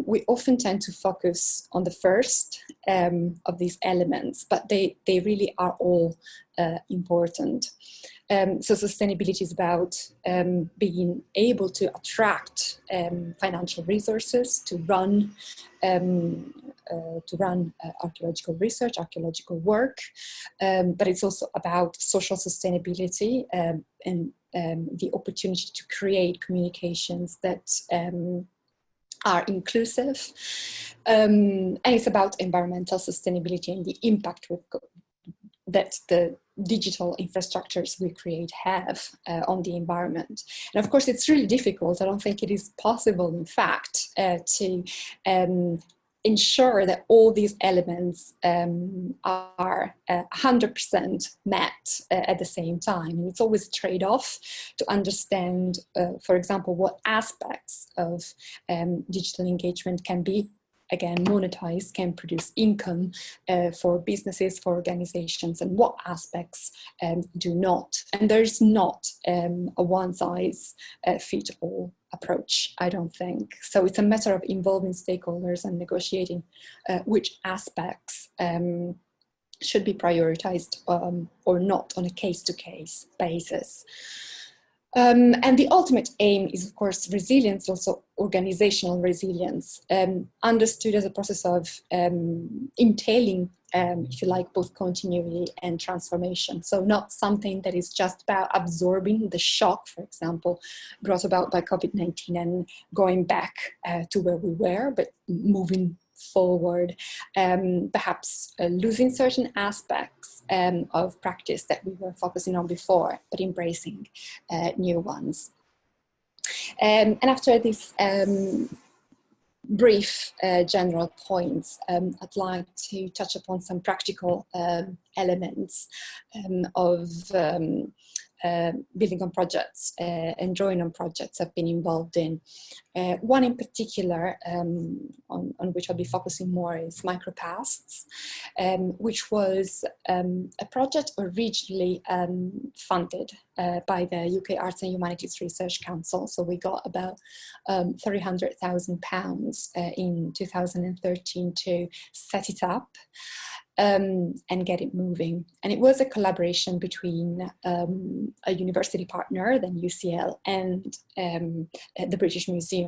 We often tend to focus on the first of these elements, but they really are all important. So sustainability is about being able to attract financial resources to run archaeological research, archaeological work, but it's also about social sustainability and the opportunity to create communications that are inclusive, and it's about environmental sustainability and the impact that the digital infrastructures we create have on the environment. And of course, it's really difficult. I don't think it is possible, in fact, to ensure that all these elements are 100% met at the same time. And it's always a trade-off to understand, for example, what aspects of digital engagement can be, again, monetized, can produce income for businesses, for organizations, and what aspects do not. And there's not a one-size-fits-all approach, I don't think. So it's a matter of involving stakeholders and negotiating which aspects should be prioritized or not on a case-to-case basis. And the ultimate aim is, of course, resilience, also organizational resilience, understood as a process of entailing, if you like, both continuity and transformation. So not something that is just about absorbing the shock, for example, brought about by COVID-19 and going back to where we were, but moving forward, perhaps losing certain aspects of practice that we were focusing on before, but embracing new ones. And after this brief general points, I'd like to touch upon some practical elements of building on projects and drawing on projects I've been involved in. One in particular on which I'll be focusing more is micropasts, which was a project originally funded by the UK Arts and Humanities Research Council. So we got about £300,000 in 2013 to set it up and get it moving. And it was a collaboration between a university partner, then UCL, and the British Museum.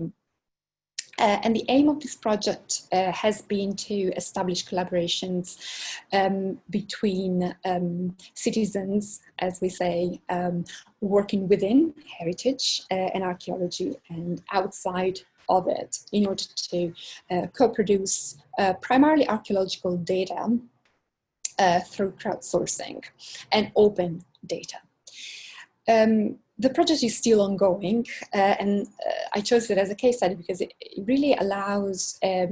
And the aim of this project has been to establish collaborations between citizens, as we say, working within heritage and archaeology and outside of it, in order to co-produce primarily archaeological data through crowdsourcing and open data. The project is still ongoing, and I chose it as a case study because it really allows a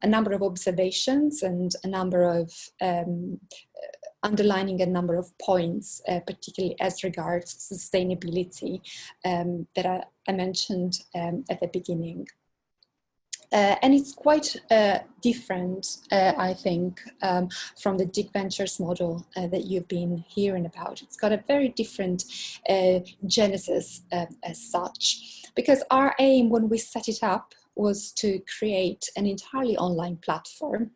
number of observations and a number of underlining a number of points, particularly as regards sustainability that I mentioned at the beginning. And it's quite different, I think, from the DigVentures model that you've been hearing about. It's got a very different genesis as such, because our aim when we set it up was to create an entirely online platform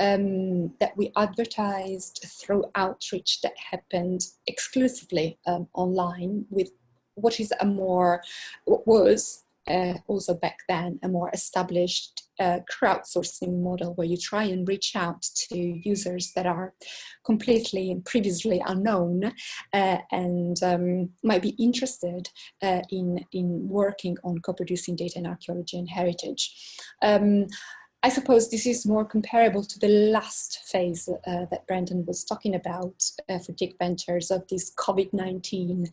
that we advertised through outreach that happened exclusively online with what was also back then a more established crowdsourcing model where you try and reach out to users that are completely and previously unknown and might be interested in working on co-producing data in archaeology and heritage. I suppose this is more comparable to the last phase that Brendon was talking about for DigVentures, of this COVID-19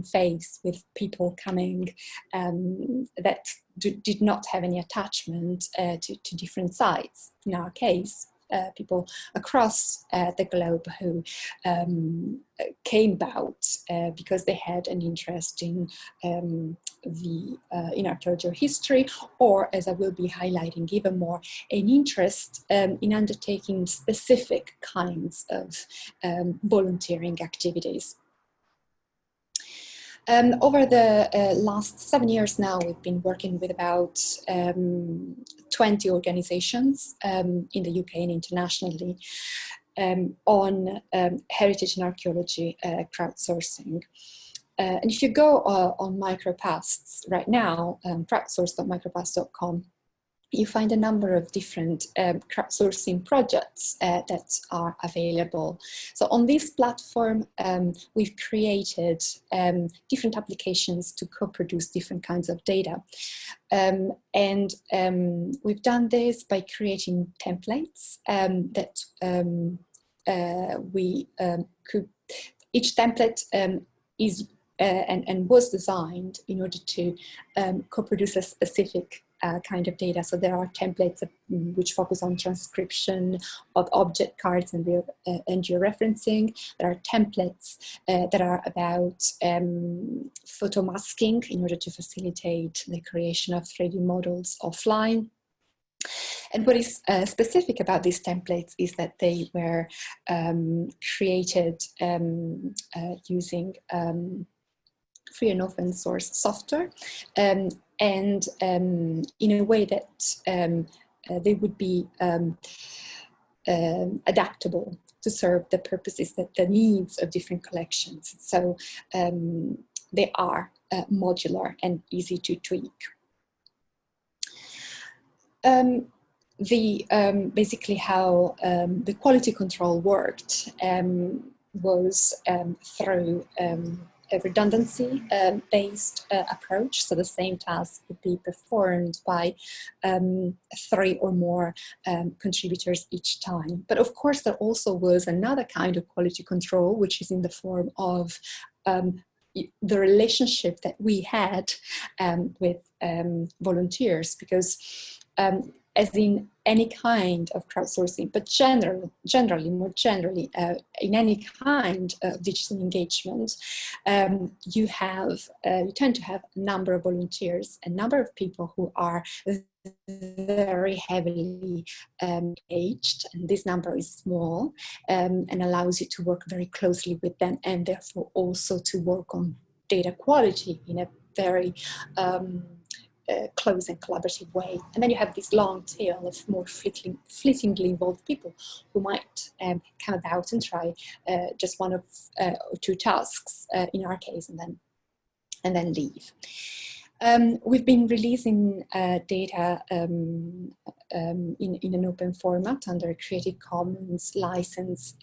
phase, with people coming that did not have any attachment to different sites. In our case, people across the globe who came about because they had an interest in archaeology or history, or, as I will be highlighting even more, an interest in undertaking specific kinds of volunteering activities. Over the last 7 years now, we've been working with about 20 organizations in the UK and internationally on heritage and archaeology crowdsourcing. And if you go on micropasts right now, crowdsource.micropast.com, you find a number of different crowdsourcing projects that are available. So on this platform, we've created different applications to co-produce different kinds of data. We've done this by creating templates that each template is and was designed in order to co-produce a specific kind of data. So there are templates which focus on transcription of object cards and georeferencing. There are templates that are about photo masking in order to facilitate the creation of 3D models offline. And what is specific about these templates is that they were created using free and open source software, and in a way that they would be adaptable to serve the purposes, the needs of different collections. So they are modular and easy to tweak. Basically how the quality control worked was through a redundancy-based approach. So the same task would be performed by 3 or more contributors each time. But of course, there also was another kind of quality control, which is in the form of the relationship that we had with volunteers, because as in any kind of crowdsourcing, but more generally, in any kind of digital engagement, you tend to have a number of volunteers, a number of people who are very heavily engaged, and this number is small, and allows you to work very closely with them, and therefore also to work on data quality in a very close and collaborative way. And then you have this long tail of more fleetingly involved people who might come about and try just one of or 2 tasks in our case, and then leave. We've been releasing data in an open format under a Creative Commons license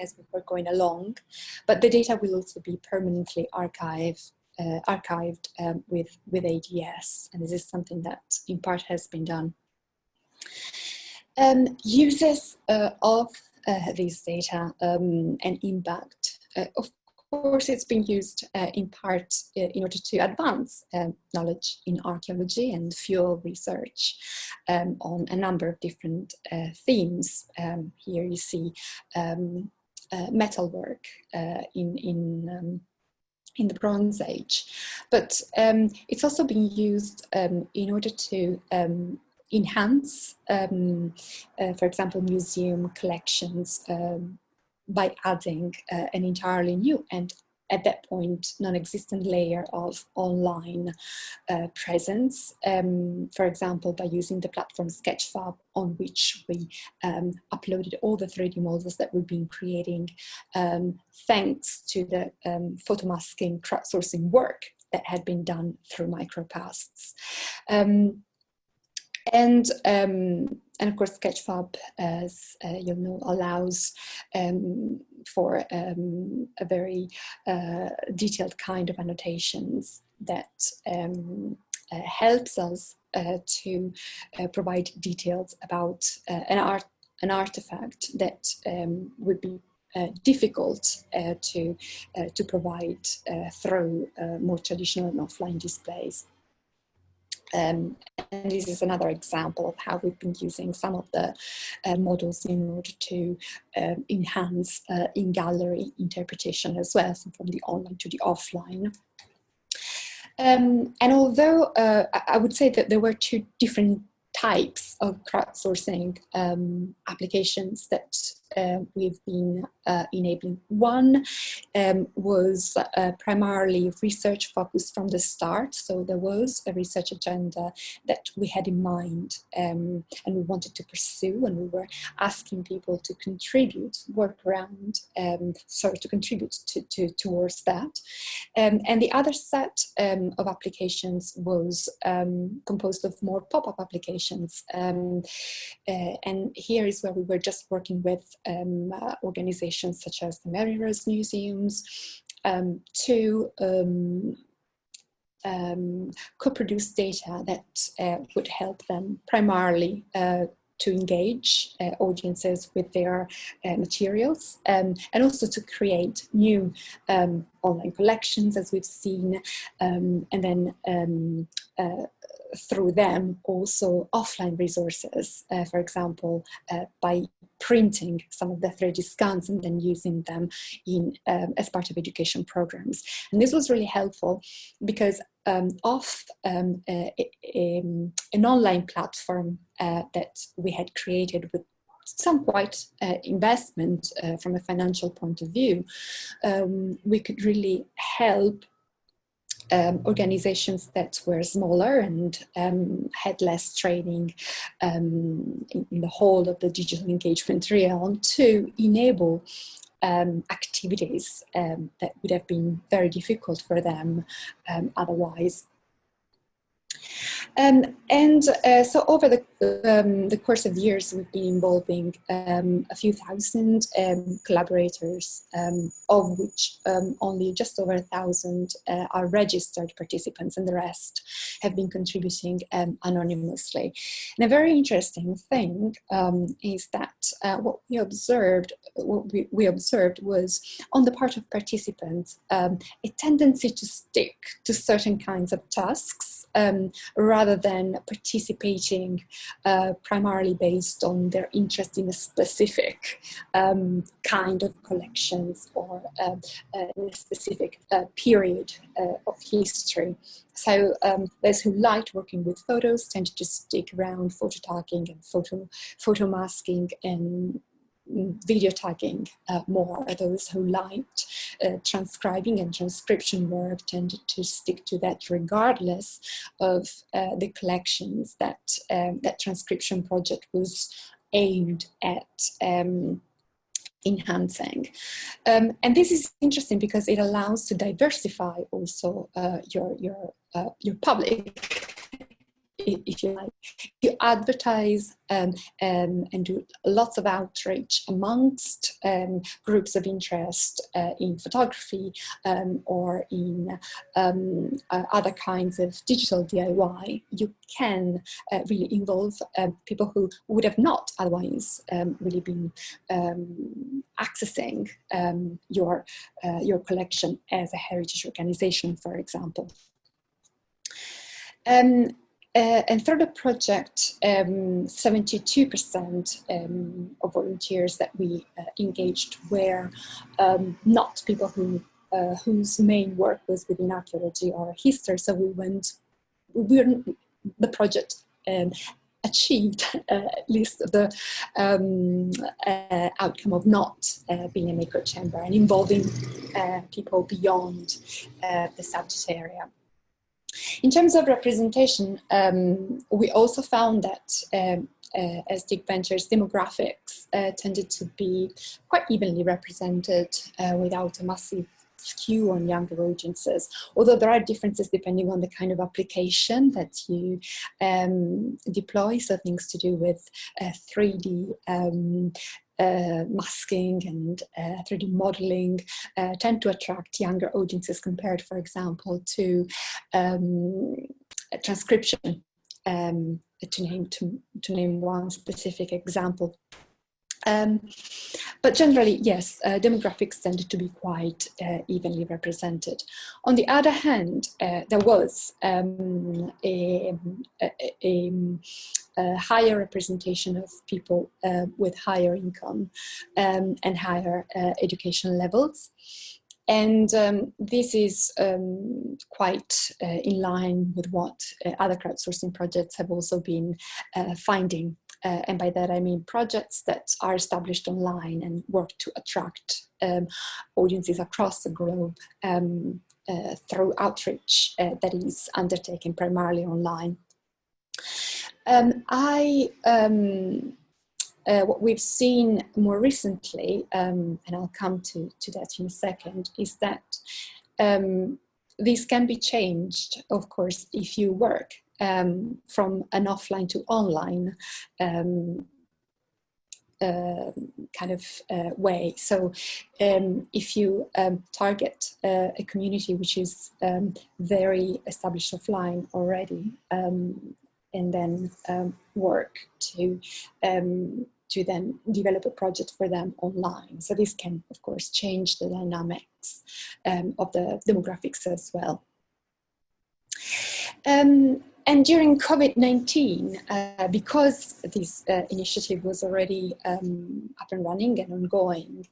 as we were going along, but the data will also be permanently archived with ADS, and this is something that in part has been done. Uses of these data and impact, of course, it's been used in part in order to advance knowledge in archaeology and fuel research on a number of different themes. Here you see metalwork in the Bronze Age, but it's also been used in order to enhance, for example, museum collections by adding an entirely new and at that point non-existent layer of online presence, for example, by using the platform Sketchfab, on which we uploaded all the 3D models that we've been creating thanks to the photomasking crowdsourcing work that had been done through micropasts. And of course, Sketchfab, as you'll know, allows for a very detailed kind of annotations that helps us to provide details about an artifact that would be difficult to provide through more traditional and offline displays. And this is another example of how we've been using some of the models in order to enhance in-gallery interpretation as well, so from the online to the offline. And although I would say that there were two different types of crowdsourcing applications that we've been enabling. One was primarily research focused from the start. So there was a research agenda that we had in mind and we wanted to pursue, and we were asking people to contribute, work around, to contribute towards that. And the other set of applications was composed of more pop-up applications. And here is where we were just working with organizations such as the Mary Rose Museums to co-produce data that would help them primarily to engage audiences with their materials, and also to create new online collections, as we've seen, and then through them also offline resources, for example, by printing some of the 3D scans and then using them in as part of education programs. And this was really helpful because of an online platform that we had created with some quite investment from a financial point of view, we could really help organizations that were smaller and had less training in the whole of the digital engagement realm to enable activities that would have been very difficult for them otherwise. So over the course of the years, we've been involving a few thousand collaborators, of which only just over 1,000 are registered participants, and the rest have been contributing anonymously. And a very interesting thing is that what we observed was, on the part of participants, a tendency to stick to certain kinds of tasks rather than participating primarily based on their interest in a specific kind of collections or a specific period of history. So those who liked working with photos tended to stick around photo tagging and photo masking and video tagging more. Those who liked transcribing and transcription work tended to stick to that regardless of the collections that that transcription project was aimed at enhancing. And this is interesting because it allows to diversify also your public, if you like. You advertise and do lots of outreach amongst groups of interest in photography or in other kinds of digital DIY. You can really involve people who would have not otherwise really been accessing your collection as a heritage organization, for example. And through the project, 72% of volunteers that we engaged were not people whose main work was within archaeology or history. So the project achieved at least the outcome of not being a maker chamber and involving people beyond the subject area. In terms of representation, we also found that as DigVentures, demographics tended to be quite evenly represented without a massive skew on younger audiences, although there are differences depending on the kind of application that you deploy. So things to do with 3D masking and 3D modeling tend to attract younger audiences compared, for example, to transcription, to name one specific example. But generally, yes, demographics tended to be quite evenly represented. On the other hand, there was a higher representation of people with higher income and higher education levels. And this is quite in line with what other crowdsourcing projects have also been finding. And by that I mean projects that are established online and work to attract audiences across the globe through outreach that is undertaken primarily online. What we've seen more recently, and I'll come to that in a second, is that this can be changed, of course, if you work from an offline to online kind of way. So if you target a community which is very established offline already, and then work to then develop a project for them online. So this can, of course, change the dynamics of the demographics as well. And during COVID-19, because this initiative was already up and running and ongoing,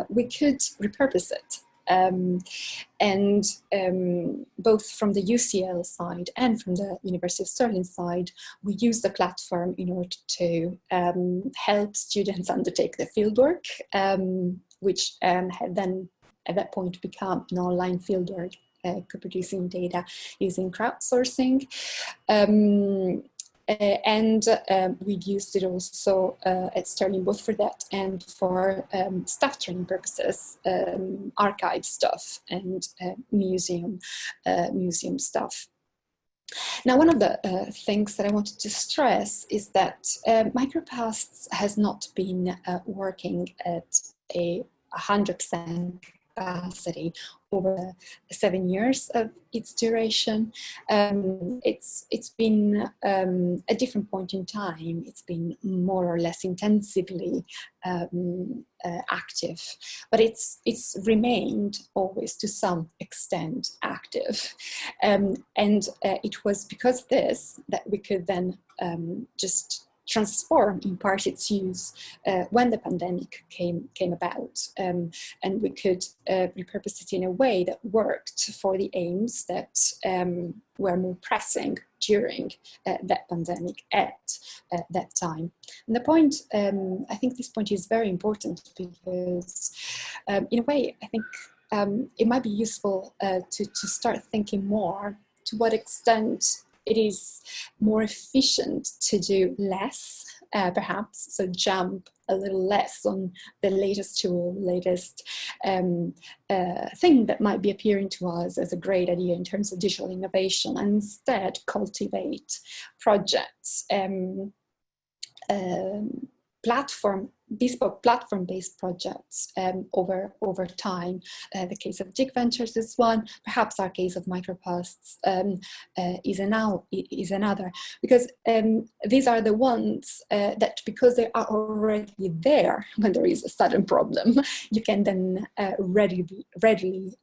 we could repurpose it. Both from the UCL side and from the University of Stirling side, we used the platform in order to help students undertake the fieldwork, which had then at that point become an online fieldwork, co-producing data using crowdsourcing. We've used it also at Stirling, both for that and for staff training purposes, archive stuff and museum stuff. Now, one of the things that I wanted to stress is that Micropasts has not been working at a 100% capacity over 7 years of its duration. It's been at different point in time, it's been more or less intensively active, but it's remained always to some extent active. It was because of this that we could then just transform in part its use when the pandemic came about, and we could repurpose it in a way that worked for the aims that were more pressing during that pandemic at that time. And the point, I think this point is very important because in a way I think it might be useful to start thinking more to what extent it is more efficient to do less, perhaps, so jump a little less on the latest tool, latest thing that might be appearing to us as a great idea in terms of digital innovation, and instead cultivate projects, bespoke platform-based projects over time. The case of DigVentures is one. Perhaps our case of Micropasts is another, because these are the ones that, because they are already there when there is a sudden problem, you can then readily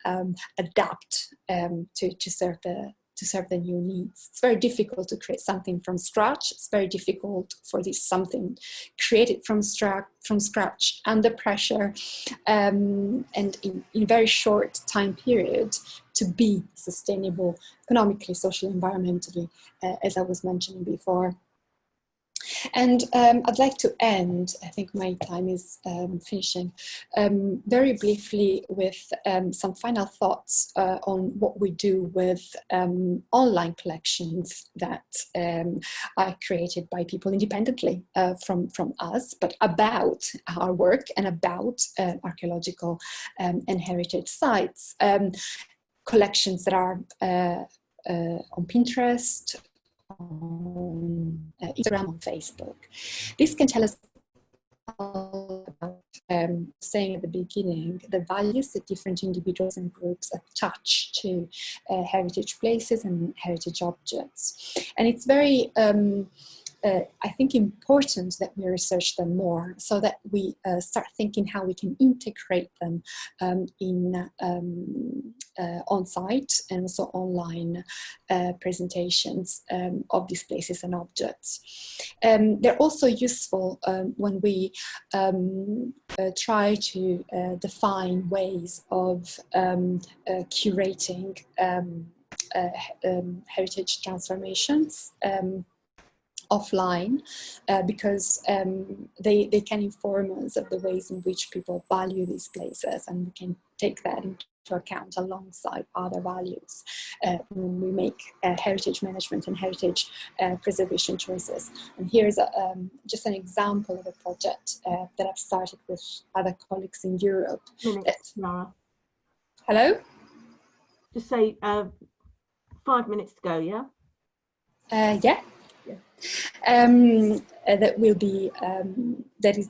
adapt to serve the new needs. It's very difficult to create something from scratch. It's very difficult for this something created from scratch under pressure and in a very short time period to be sustainable economically, socially, environmentally, as I was mentioning before. And I'd like to end, I think my time is finishing, very briefly with some final thoughts on what we do with online collections that are created by people independently from us, but about our work and about archaeological and heritage sites. Collections that are on Pinterest, on Instagram, on Facebook. This can tell us all about, saying at the beginning, the values that different individuals and groups attach to heritage places and heritage objects. And it's very, I think, important that we research them more so that we start thinking how we can integrate them in on-site and also online presentations of these places and objects. They're also useful when we try to define ways of curating heritage transformations offline, because they can inform us of the ways in which people value these places, and we can take that into account alongside other values when we make heritage management and heritage preservation choices. And here's just an example of a project that I've started with other colleagues in Europe. Laura. Hello? Just say 5 minutes to go, yeah? Yeah. That will be, that is,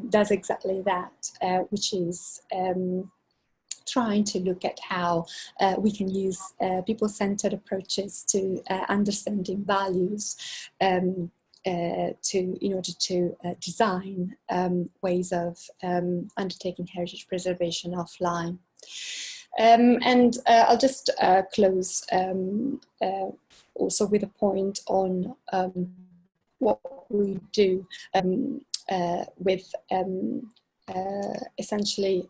does exactly that, which is trying to look at how we can use people-centered approaches to understanding values in order to design ways of undertaking heritage preservation offline. And I'll just close also with a point on what we do with essentially,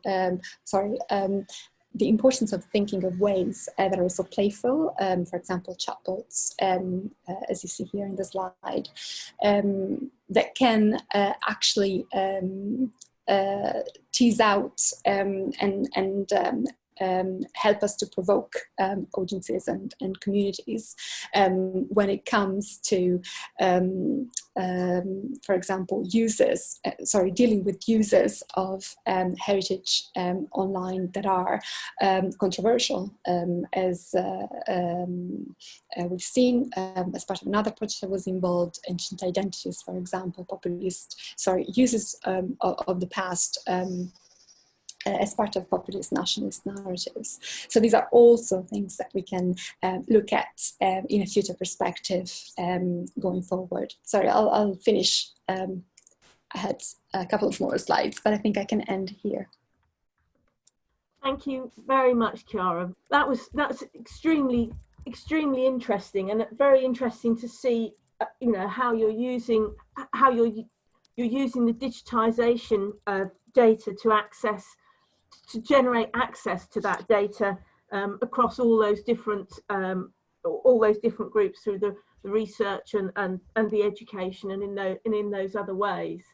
the importance of thinking of ways that are also playful, for example, chatbots, as you see here in the slide, that can actually tease out and help us to provoke audiences and communities when it comes to, for example, dealing with users of heritage online that are controversial, as we've seen as part of another project that was involved, ancient identities, for example, uses of the past as part of populist nationalist narratives. So these are also things that we can look at in a future perspective going forward. Sorry, I'll finish. I had a couple of more slides, but I think I can end here. Thank you very much, Chiara. That's extremely interesting, and very interesting to see, how you're using the digitisation data to generate access to that data across all those different groups through the research and the education and in those other ways.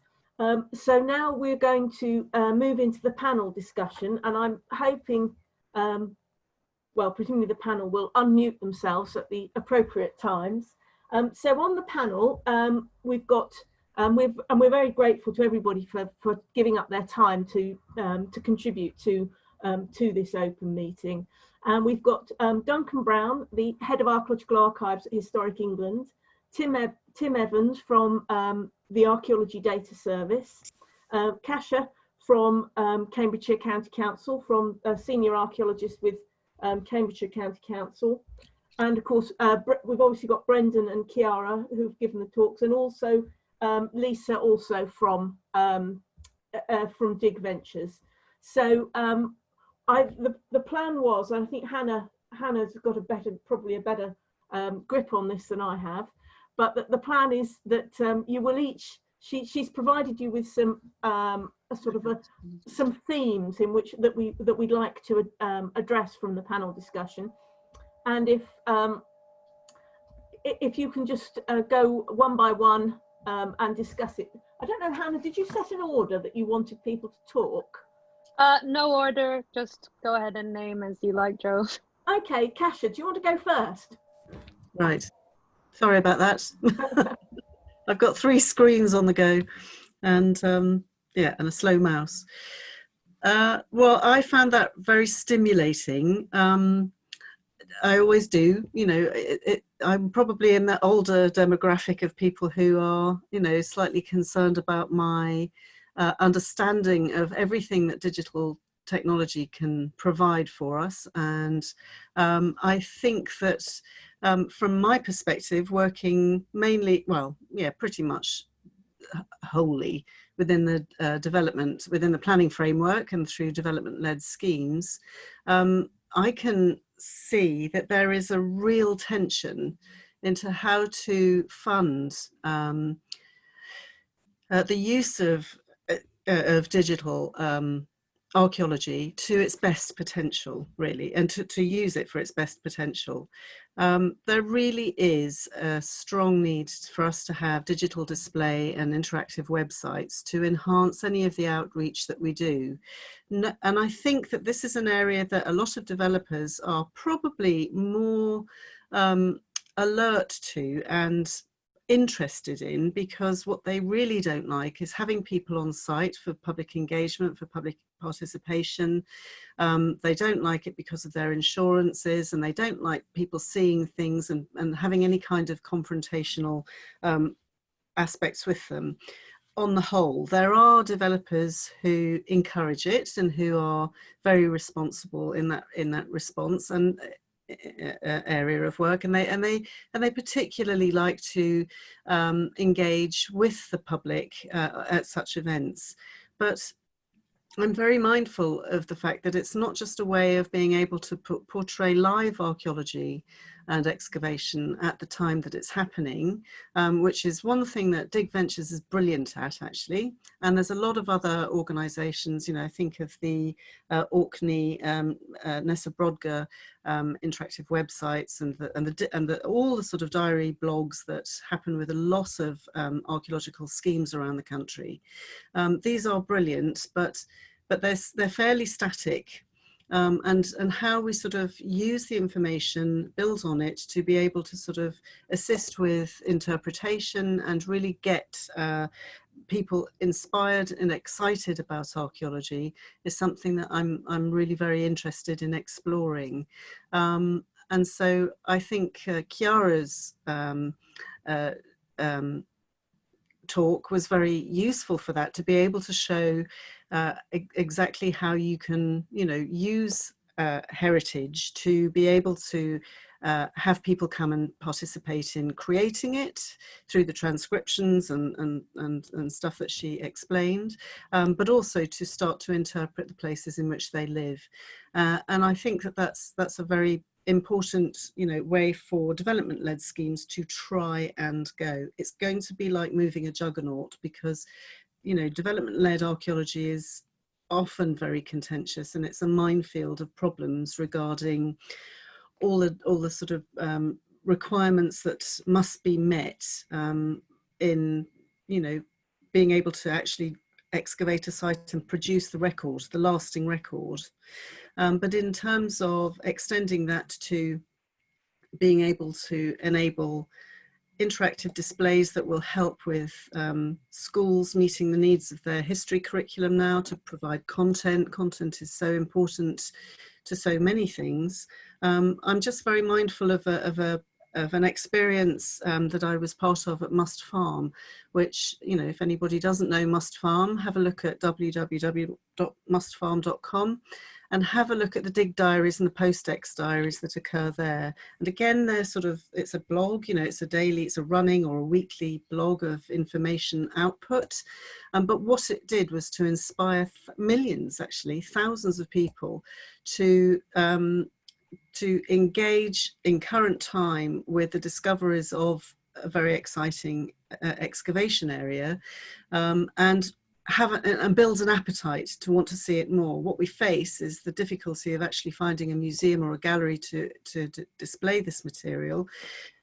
So now we're going to move into the panel discussion, and I'm hoping, well, presumably the panel will unmute themselves at the appropriate times. So on the panel, we've got. We're very grateful to everybody for giving up their time to contribute to this open meeting. And we've got Duncan Brown, the head of Archaeological Archives at Historic England, Tim Evans from the Archaeology Data Service, Kasia from Cambridgeshire County Council, from a senior archaeologist with Cambridgeshire County Council, and of course we've obviously got Brendon and Chiara who've given the talks, and also Lisa also from DigVentures. So the plan was, and I think Hannah's got probably a better grip on this than I have, but the plan is that you will each, she's provided you with some some themes in which that we'd like to address from the panel discussion, and if you can just go one by one and discuss it. I don't know, Hannah, did you set an order that you wanted people to talk? No order, just go ahead and name as you like, Jo. Okay, Kasia, do you want to go first? Right. Sorry about that. I've got 3 screens on the go, and yeah, and a slow mouse. Well, I found that very stimulating. I always do. You know, I'm probably in the older demographic of people who are, you know, slightly concerned about my understanding of everything that digital technology can provide for us. And I think that from my perspective, working mainly, well, yeah, pretty much wholly within the development, within the planning framework and through development-led schemes, I can see that there is a real tension into how to fund the use of digital archaeology to its best potential, really, and to use it for its best potential. There really is a strong need for us to have digital display and interactive websites to enhance any of the outreach that we do. And I think that this is an area that a lot of developers are probably more alert to and interested in, because what they really don't like is having people on site for public engagement, for public participation. They don't like it because of their insurances, and they don't like people seeing things and having any kind of confrontational aspects with them. On the whole, there are developers who encourage it and who are very responsible in that response and area of work, and they particularly like to engage with the public at such events. But I'm very mindful of the fact that it's not just a way of being able to portray live archaeology and excavation at the time that it's happening, which is one thing that DigVentures is brilliant at, actually. And there's a lot of other organisations, you know, I think of the Orkney, Nessa Brodgar interactive websites and all the sort of diary blogs that happen with a lot of archaeological schemes around the country. These are brilliant, but they're fairly static. And how we sort of use the information, build on it to be able to sort of assist with interpretation and really get people inspired and excited about archaeology is something that I'm really very interested in exploring. And so I think Chiara's talk was very useful for that, to be able to show exactly how you can, you know, use heritage to be able to have people come and participate in creating it through the transcriptions and stuff that she explained, but also to start to interpret the places in which they live. And I think that that's a very important, you know, way for development-led schemes to try and go. It's going to be like moving a juggernaut, because, you know, development-led archaeology is often very contentious, and it's a minefield of problems regarding all the sort of requirements that must be met in, you know, being able to actually excavate a site and produce the record, the lasting record. But in terms of extending that to being able to enable interactive displays that will help with schools meeting the needs of their history curriculum now, to provide content. Content is so important to so many things. I'm just very mindful of an experience that I was part of at Must Farm, which, you know, if anybody doesn't know Must Farm, have a look at www.mustfarm.com and have a look at the dig diaries and the post-ex diaries that occur there. And again, they're sort of, it's a blog, you know, it's a running or a weekly blog of information output. But what it did was to inspire millions, actually, thousands of people to engage in current time with the discoveries of a very exciting excavation area, and build an appetite to want to see it more. What we face is the difficulty of actually finding a museum or a gallery to display this material.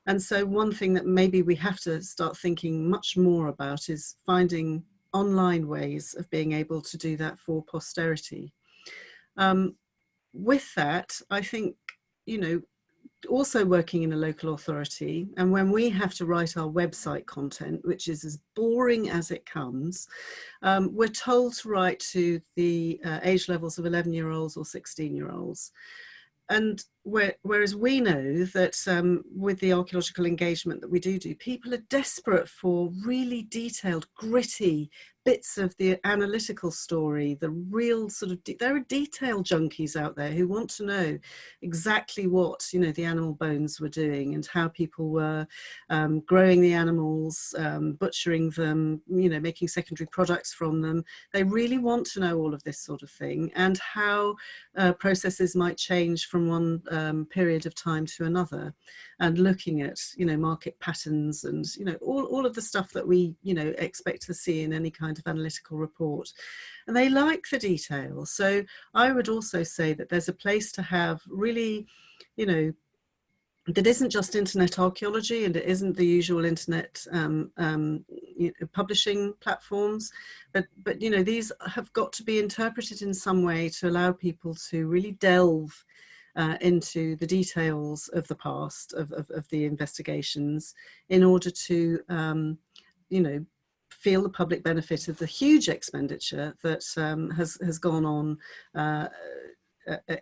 And so one thing that maybe we have to start thinking much more about is finding online ways of being able to do that for posterity. With that, I think, you know, also working in a local authority, and when we have to write our website content, which is as boring as it comes, we're told to write to the age levels of 11-year-olds or 16-year-olds. And whereas we know that with the archaeological engagement that we do, people are desperate for really detailed, gritty bits of the analytical story, the real sort of, there are detail junkies out there who want to know exactly what, you know, the animal bones were doing and how people were growing the animals, butchering them, you know, making secondary products from them. They really want to know all of this sort of thing, and how processes might change from one period of time to another, and looking at, you know, market patterns and, you know, all of the stuff that we, you know, expect to see in any kind of analytical report. And they like the detail. So I would also say that there's a place to have really, you know, that isn't just internet archaeology, and it isn't the usual internet publishing platforms, but you know, these have got to be interpreted in some way to allow people to really delve into the details of the past, of the investigations, in order to, you know, feel the public benefit of the huge expenditure that has gone on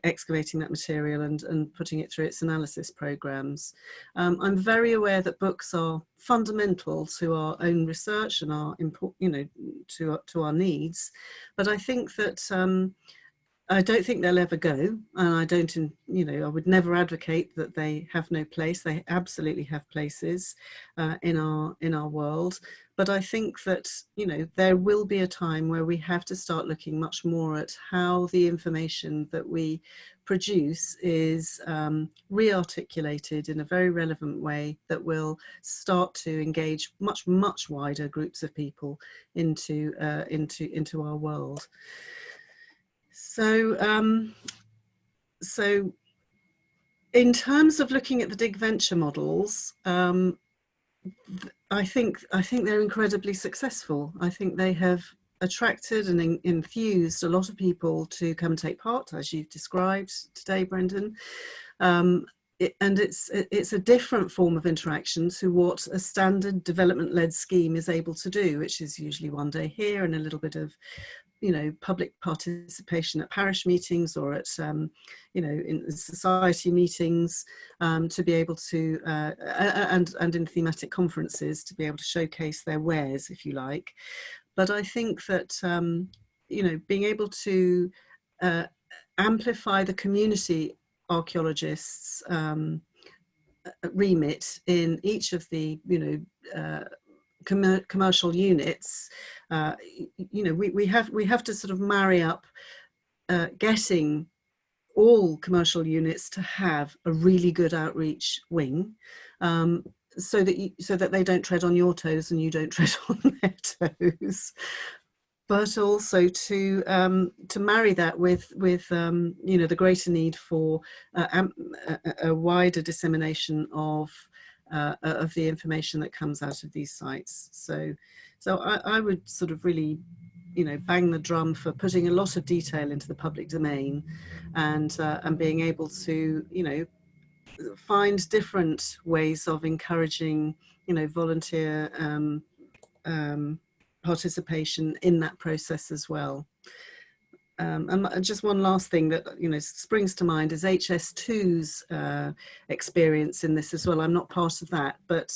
excavating that material and putting it through its analysis programs. I'm very aware that books are fundamental to our own research and our, you know, to our needs, but I think that I don't think they'll ever go, and I don't, you know, I would never advocate that they have no place. They absolutely have places in our world. But I think that, you know, there will be a time where we have to start looking much more at how the information that we produce is re-articulated in a very relevant way that will start to engage much wider groups of people into our world. So, so in terms of looking at the DigVenture models, I think they're incredibly successful. I think they have attracted and infused a lot of people to come and take part, as you've described today, Brendon. And it's a different form of interaction to what a standard development-led scheme is able to do, which is usually one day here and a little bit of, you know, public participation at parish meetings or at, you know, in society meetings, to be able to, and in thematic conferences, to be able to showcase their wares, if you like. But I think that, you know, being able to amplify the community archaeologists' remit in each of the, you know, commercial units, you know, we have to sort of marry up getting all commercial units to have a really good outreach wing, so that they don't tread on your toes and you don't tread on their toes, but also to marry that with you know, the greater need for a wider dissemination of the information that comes out of these sites. So I would sort of really, you know, bang the drum for putting a lot of detail into the public domain, and being able to, you know, find different ways of encouraging, you know, volunteer participation in that process as well. And just one last thing that, you know, springs to mind is HS2's experience in this as well. I'm not part of that, but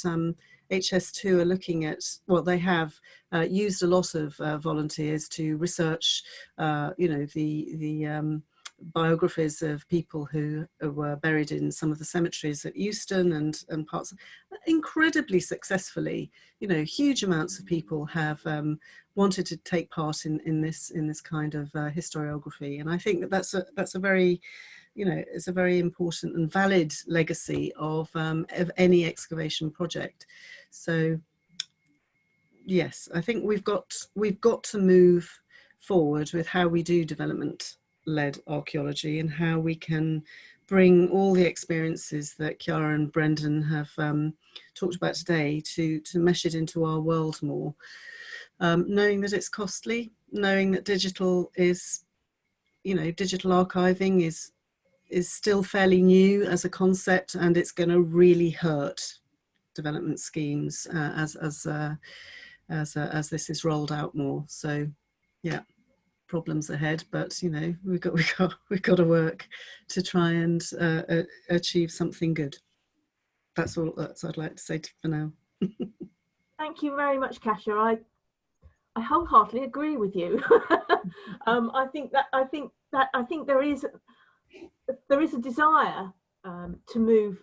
HS2 are looking at, well, they have used a lot of volunteers to research, you know, the biographies of people who were buried in some of the cemeteries at Euston and parts, incredibly successfully. You know, huge amounts of people have wanted to take part in this kind of historiography, and I think that that's a very, you know, it's a very important and valid legacy of any excavation project. So yes, I think we've got to move forward with how we do development-led archaeology and how we can bring all the experiences that Chiara and Brendon have talked about today to mesh it into our world more, knowing that it's costly, knowing that digital is, digital archiving is still fairly new as a concept, and it's going to really hurt development schemes as this is rolled out more. So, yeah, problems ahead, but we've got to work to try and achieve something good. That's all I'd like to say for now. Thank you very much, Kasia. I wholeheartedly agree with you. I think there is a desire to move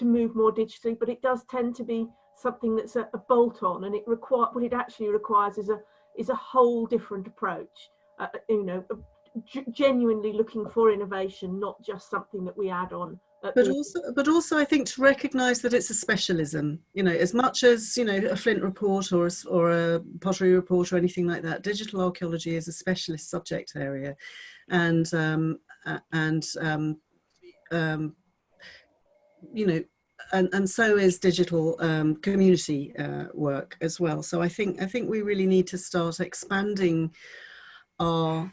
more digitally, but it does tend to be something that's a bolt-on, and what it actually requires is a whole different approach. Genuinely looking for innovation, not just something that we add on. But also, I think to recognise that it's a specialism. As much as a Flint report or a pottery report or anything like that, digital archaeology is a specialist subject area, and so is digital community work as well. So I think we really need to start expanding our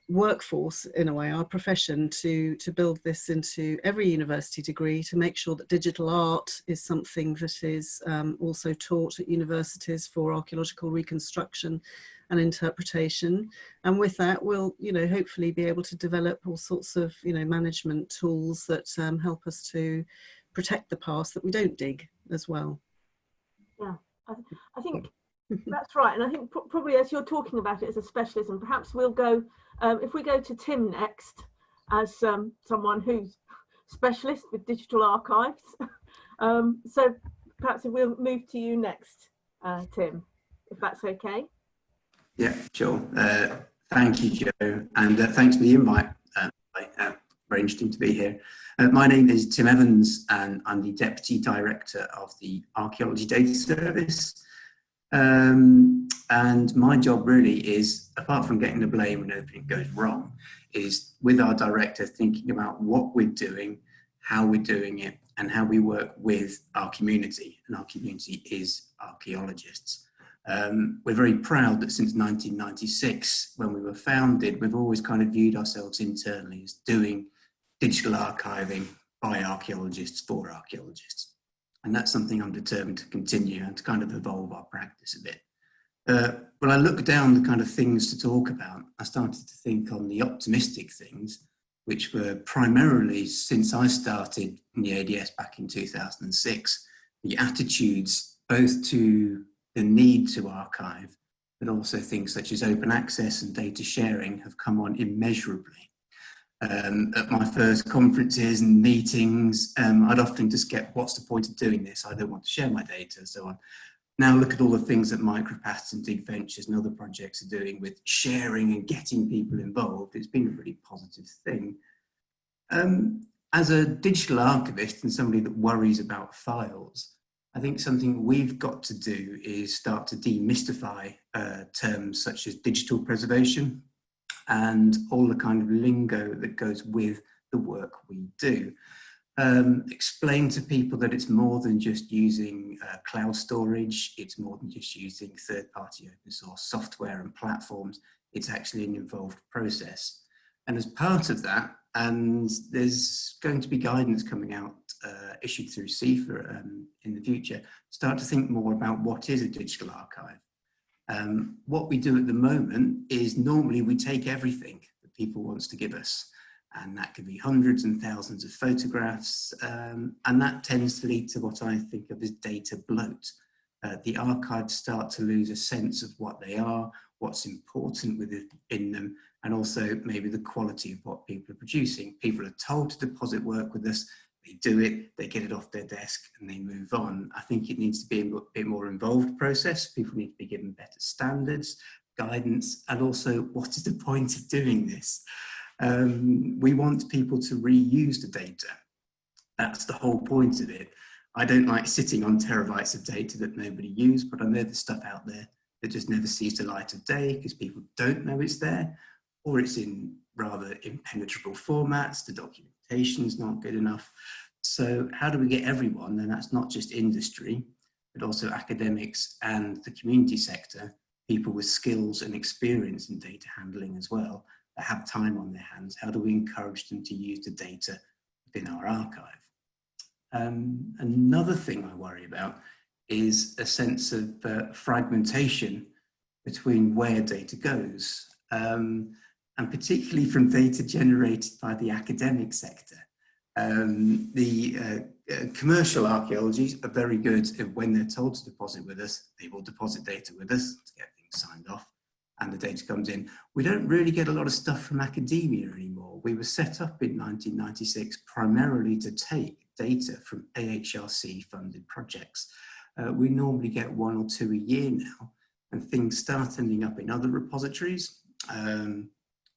workforce, in a way, our profession, to build this into every university degree, to make sure that digital art is something that is also taught at universities for archaeological reconstruction and interpretation. And with that, we'll hopefully be able to develop all sorts of management tools that help us to protect the past that we don't dig as well. Yeah, I think that's right. And I think probably as you're talking about it as a specialism, perhaps we'll go, if we go to Tim next, as someone who's specialist with digital archives. So perhaps we'll move to you next, Tim, if that's okay. Yeah, sure. Thank you, Jo, and thanks for the invite. Very interesting to be here. My name is Tim Evans, and I'm the Deputy Director of the Archaeology Data Service. And my job really is, apart from getting the blame when everything goes wrong, is with our director thinking about what we're doing, how we're doing it, and how we work with our community. And our community is archaeologists. We're very proud that since 1996, when we were founded, we've always kind of viewed ourselves internally as doing digital archiving by archaeologists for archaeologists. And that's something I'm determined to continue and to kind of evolve our practice a bit. When I look down the kind of things to talk about, I started to think on the optimistic things, which were primarily, since I started in the ADS back in 2006, the attitudes both to the need to archive, but also things such as open access and data sharing have come on immeasurably. At my first conferences and meetings, I'd often just get, what's the point of doing this? I don't want to share my data and so on. Now look at all the things that Micropaths and DigVentures and other projects are doing with sharing and getting people involved. It's been a really positive thing. As a digital archivist and somebody that worries about files, I think something we've got to do is start to demystify terms such as digital preservation and all the kind of lingo that goes with the work we do. Explain to people that it's more than just using cloud storage, it's more than just using third-party open source software and platforms, it's actually an involved process. And as part of that, and there's going to be guidance coming out issued through CIFA in the future, start to think more about what is a digital archive. What we do at the moment is normally we take everything that people wants to give us, and that could be hundreds and thousands of photographs, and that tends to lead to what I think of as data bloat. The archives start to lose a sense of what they are, what's important within them, and also maybe the quality of what people are producing. People are told to deposit work with us, they do it, they get it off their desk and they move on. I think it needs to be a bit more involved process. People need to be given better standards, guidance, and also what is the point of doing this? We want people to reuse the data. That's the whole point of it. I don't like sitting on terabytes of data that nobody used, but I know there's stuff out there that just never sees the light of day because people don't know it's there, or it's in rather impenetrable formats. The documentation's not good enough. So how do we get everyone, and that's not just industry, but also academics and the community sector, people with skills and experience in data handling as well, that have time on their hands, how do we encourage them to use the data within our archive? Another thing I worry about is a sense of fragmentation between where data goes, and particularly from data generated by the academic sector. Commercial archaeologists are very good when they're told to deposit with us, they will deposit data with us to get things signed off and the data comes in. We don't really get a lot of stuff from academia anymore. We were set up in 1996 primarily to take data from AHRC funded projects. We normally get 1 or 2 a year now, and things start ending up in other repositories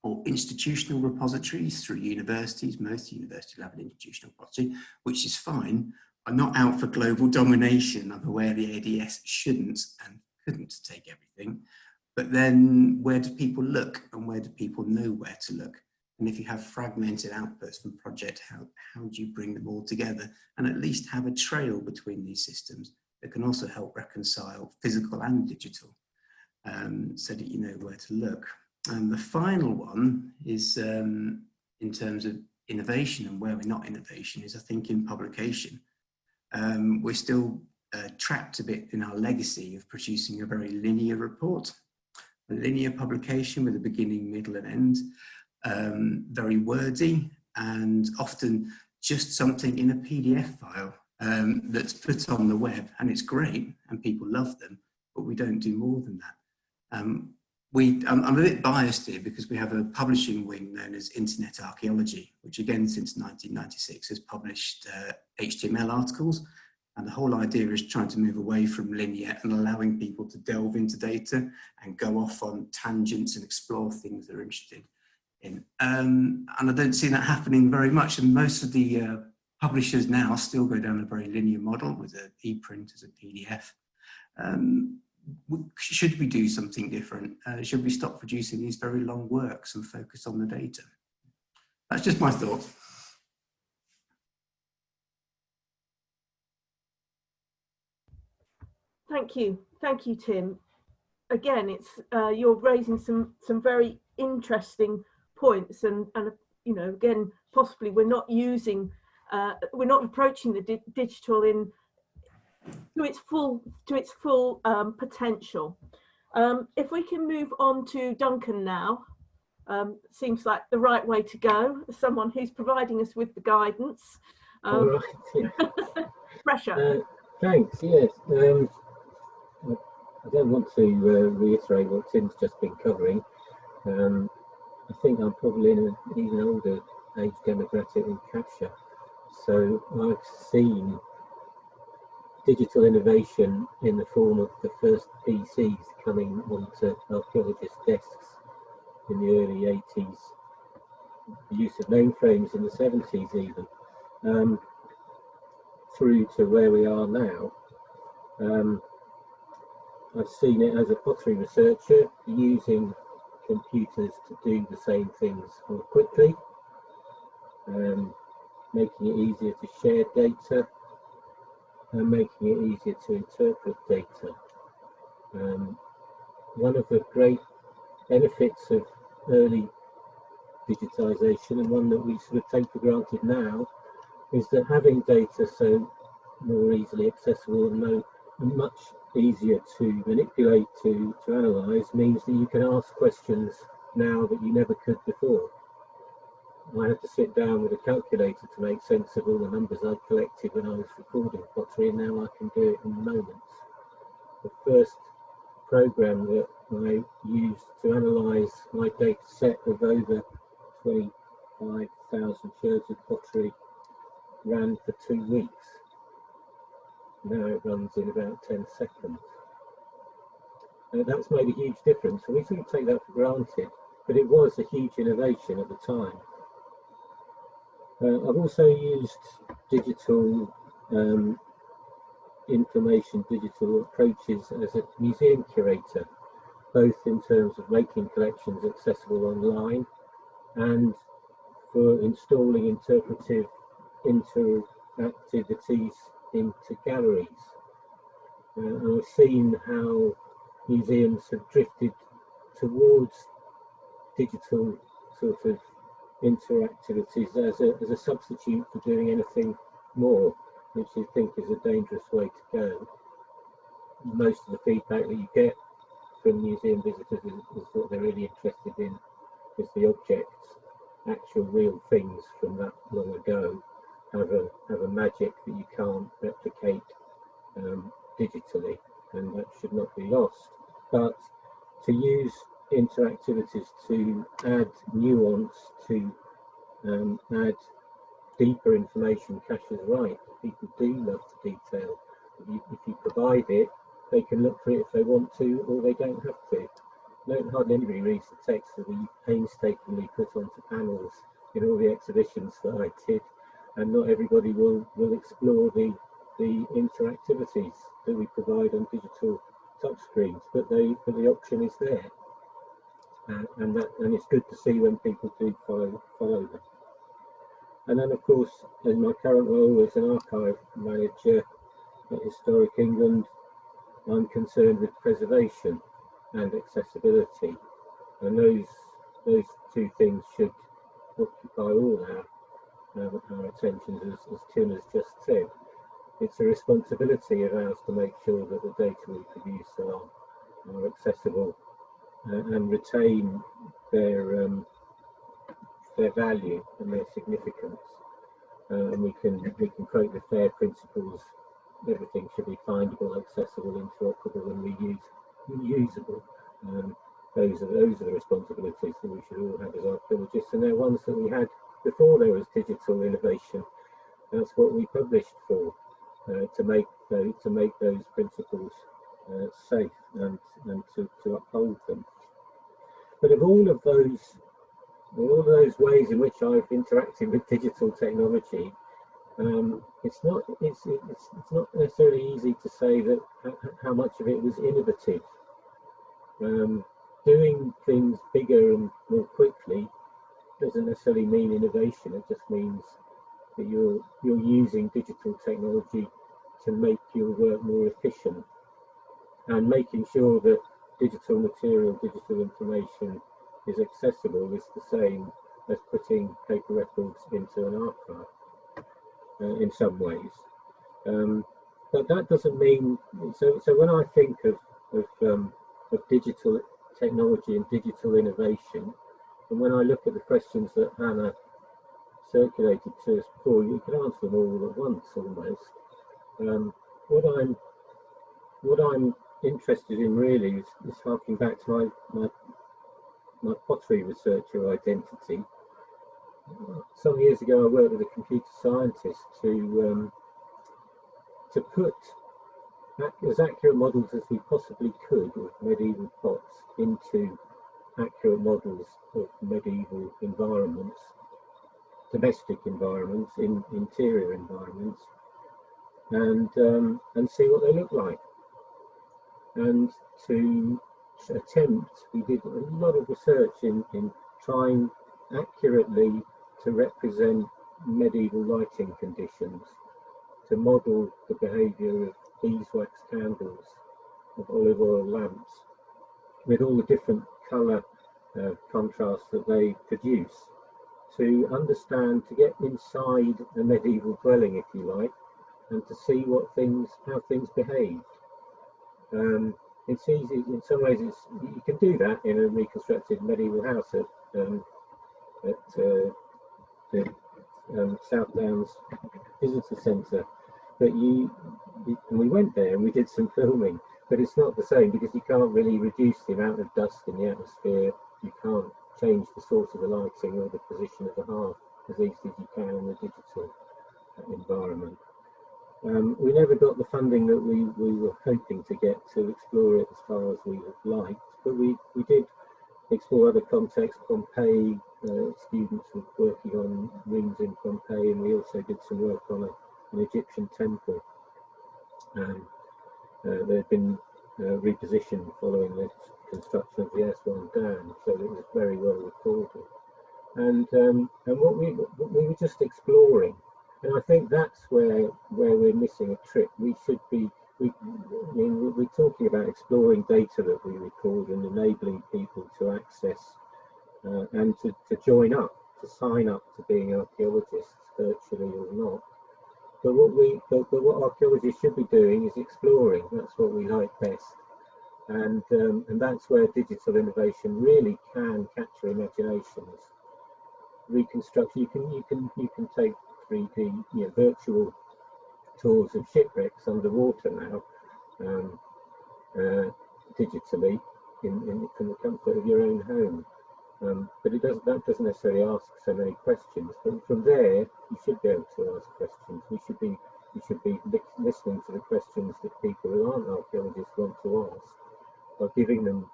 or institutional repositories through universities. Most universities will have an institutional repository, which is fine. I'm not out for global domination. I'm aware the ADS shouldn't and couldn't take everything. But then where do people look, and where do people know where to look? And if you have fragmented outputs from project, how do you bring them all together and at least have a trail between these systems that can also help reconcile physical and digital, so that you know where to look? And the final one is in terms of innovation and where we're not innovation is, I think, in publication. We're still trapped a bit in our legacy of producing a very linear report, a linear publication with a beginning, middle and end, very wordy and often just something in a PDF file that's put on the web, and it's great and people love them, but we don't do more than that. I'm a bit biased here because we have a publishing wing known as Internet Archaeology, which again since 1996 has published HTML articles, and the whole idea is trying to move away from linear and allowing people to delve into data and go off on tangents and explore things they're interested in. And I don't see that happening very much, and most of the publishers now still go down a very linear model with an e-print as a PDF. Should we do something different? Should we stop producing these very long works and focus on the data? That's just my thought. Thank you, Tim. Again, it's you're raising some very interesting points, and you know, again, possibly we're not approaching the digital to its full potential. If we can move on to Duncan now, seems like the right way to go. Someone who's providing us with the guidance. All right, yeah. Pressure. Thanks. Yes. I don't want to reiterate what Tim's just been covering. I think I'm probably in an even older age demographic than Kasia, so I've seen digital innovation in the form of the first PCs coming onto archaeologists' desks in the early 80s, the use of mainframes in the 70s even, through to where we are now. I've seen it as a pottery researcher using computers to do the same things more quickly, making it easier to share data and making it easier to interpret data. One of the great benefits of early digitisation, and one that we sort of take for granted now, is that having data so more easily accessible and much easier to manipulate, to analyse, means that you can ask questions now that you never could before. I had to sit down with a calculator to make sense of all the numbers I'd collected when I was recording pottery, and now I can do it in moments. The first program that I used to analyse my data set of over 25,000 shards of pottery ran for 2 weeks. Now it runs in about 10 seconds. That's made a huge difference, and we sort of take that for granted, but it was a huge innovation at the time. I've also used digital information, digital approaches as a museum curator, both in terms of making collections accessible online and for installing interpretive interactivities into galleries. And I've seen how museums have drifted towards digital sort of interactivities as a substitute for doing anything more, which I think is a dangerous way to go. Most of the feedback that you get from museum visitors is what they're really interested in is the objects, actual real things from that long ago have a magic that you can't replicate digitally, and that should not be lost. But to use interactivities to add nuance, to add deeper information, Kasia's right, people do love the detail. If you provide it, they can look for it if they want to, or they don't have to. Hardly anybody reads the text that we painstakingly put onto panels in all the exhibitions that I did, and not everybody will explore the interactivities that we provide on digital touchscreens, but the option is there, and it's good to see when people do follow them. And then, of course, in my current role as an archive manager at Historic England, I'm concerned with preservation and accessibility, and those two things should occupy all our attentions, as Tim has just said. It's a responsibility of ours to make sure that the data we produce are accessible and retain their value and their significance. And we can quote the FAIR principles. Everything should be findable, accessible, interoperable, and reusable. Those are the responsibilities that we should all have as archaeologists, and they're ones that we had before there was digital innovation. That's what we published for, to make those principles safe and to uphold them. But of all of those ways in which I've interacted with digital technology, it's not necessarily easy to say that how much of it was innovative. Doing things bigger and more quickly doesn't necessarily mean innovation. It just means that you're using digital technology to make your work more efficient, and making sure that digital material, digital information is accessible is the same as putting paper records into an archive in some ways. But that doesn't mean, so when I think of digital technology and digital innovation, and when I look at the questions that Hannah circulated to us before, you can answer them all at once almost. What I'm interested in really is harking back to my pottery researcher identity. Some years ago, I worked with a computer scientist to put as accurate models as we possibly could of medieval pots into accurate models of medieval environments, domestic environments, interior environments, and see what they look like. And to attempt, we did a lot of research in trying accurately to represent medieval lighting conditions, to model the behaviour of beeswax candles, of olive oil lamps, with all the different colour contrasts that they produce, to understand, to get inside a medieval dwelling, if you like, and to see how things behave. It's easy, in some ways you can do that in a reconstructed medieval house at the South Downs Visitor Centre, but we went there and we did some filming, but it's not the same because you can't really reduce the amount of dust in the atmosphere. You can't change the source of the lighting or the position of the hearth as easily as you can in the digital environment. We never got the funding that we were hoping to get to explore it as far as we would liked, but we did explore other contexts. Pompeii, students were working on rooms in Pompeii, and we also did some work on an Egyptian temple. They had been repositioned following the construction of the S1 dam, so it was very well recorded. and what we were just exploring. And I think that's where we're missing a trick. We should be. I mean, we're talking about exploring data that we record and enabling people to access and to join up, to sign up to being archaeologists, virtually or not. But what archaeologists should be doing is exploring. That's what we like best, and that's where digital innovation really can capture imaginations. Reconstruct. You can take 3D, virtual tours of shipwrecks underwater now, digitally, from the comfort of your own home. But that doesn't necessarily ask so many questions. From there, you should be able to ask questions. We should be listening to the questions that people who aren't archaeologists want to ask, by giving them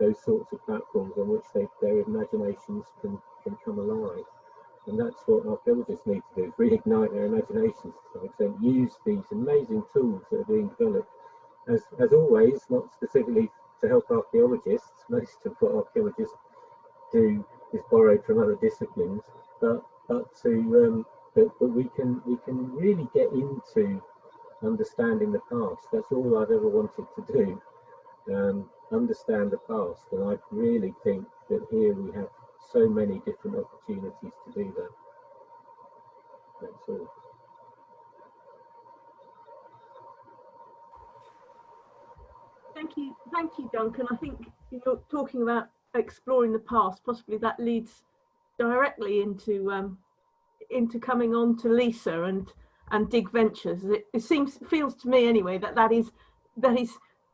those sorts of platforms on which their imaginations can come alive. And that's what archaeologists need to do, is reignite their imaginations to some extent, use these amazing tools that are being developed, as always, not specifically to help archaeologists. Most of what archaeologists do is borrowed from other disciplines, but we can really get into understanding the past. That's all I've ever wanted to do, understand the past, and I really think that here we have so many different opportunities to do that. That's all. Thank you, Duncan. I think you're talking about exploring the past. Possibly that leads directly into coming on to Lisa and DigVentures. It feels to me anyway that is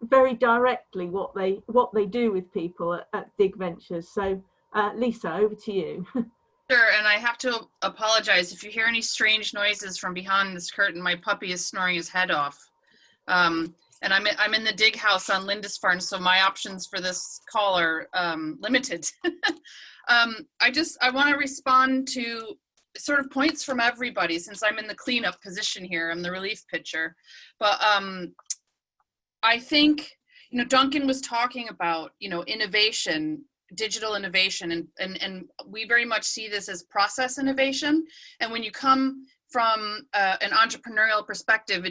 very directly what they do with people at DigVentures. So Lisa, over to you. Sure, and I have to apologize if you hear any strange noises from behind this curtain. My puppy is snoring his head off. And I'm in the dig house on Lindisfarne, so my options for this call are limited. I want to respond to sort of points from everybody, since I'm in the cleanup position here. I'm the relief pitcher. But I think, Duncan was talking about, innovation, digital innovation, and we very much see this as process innovation. And when you come from an entrepreneurial perspective,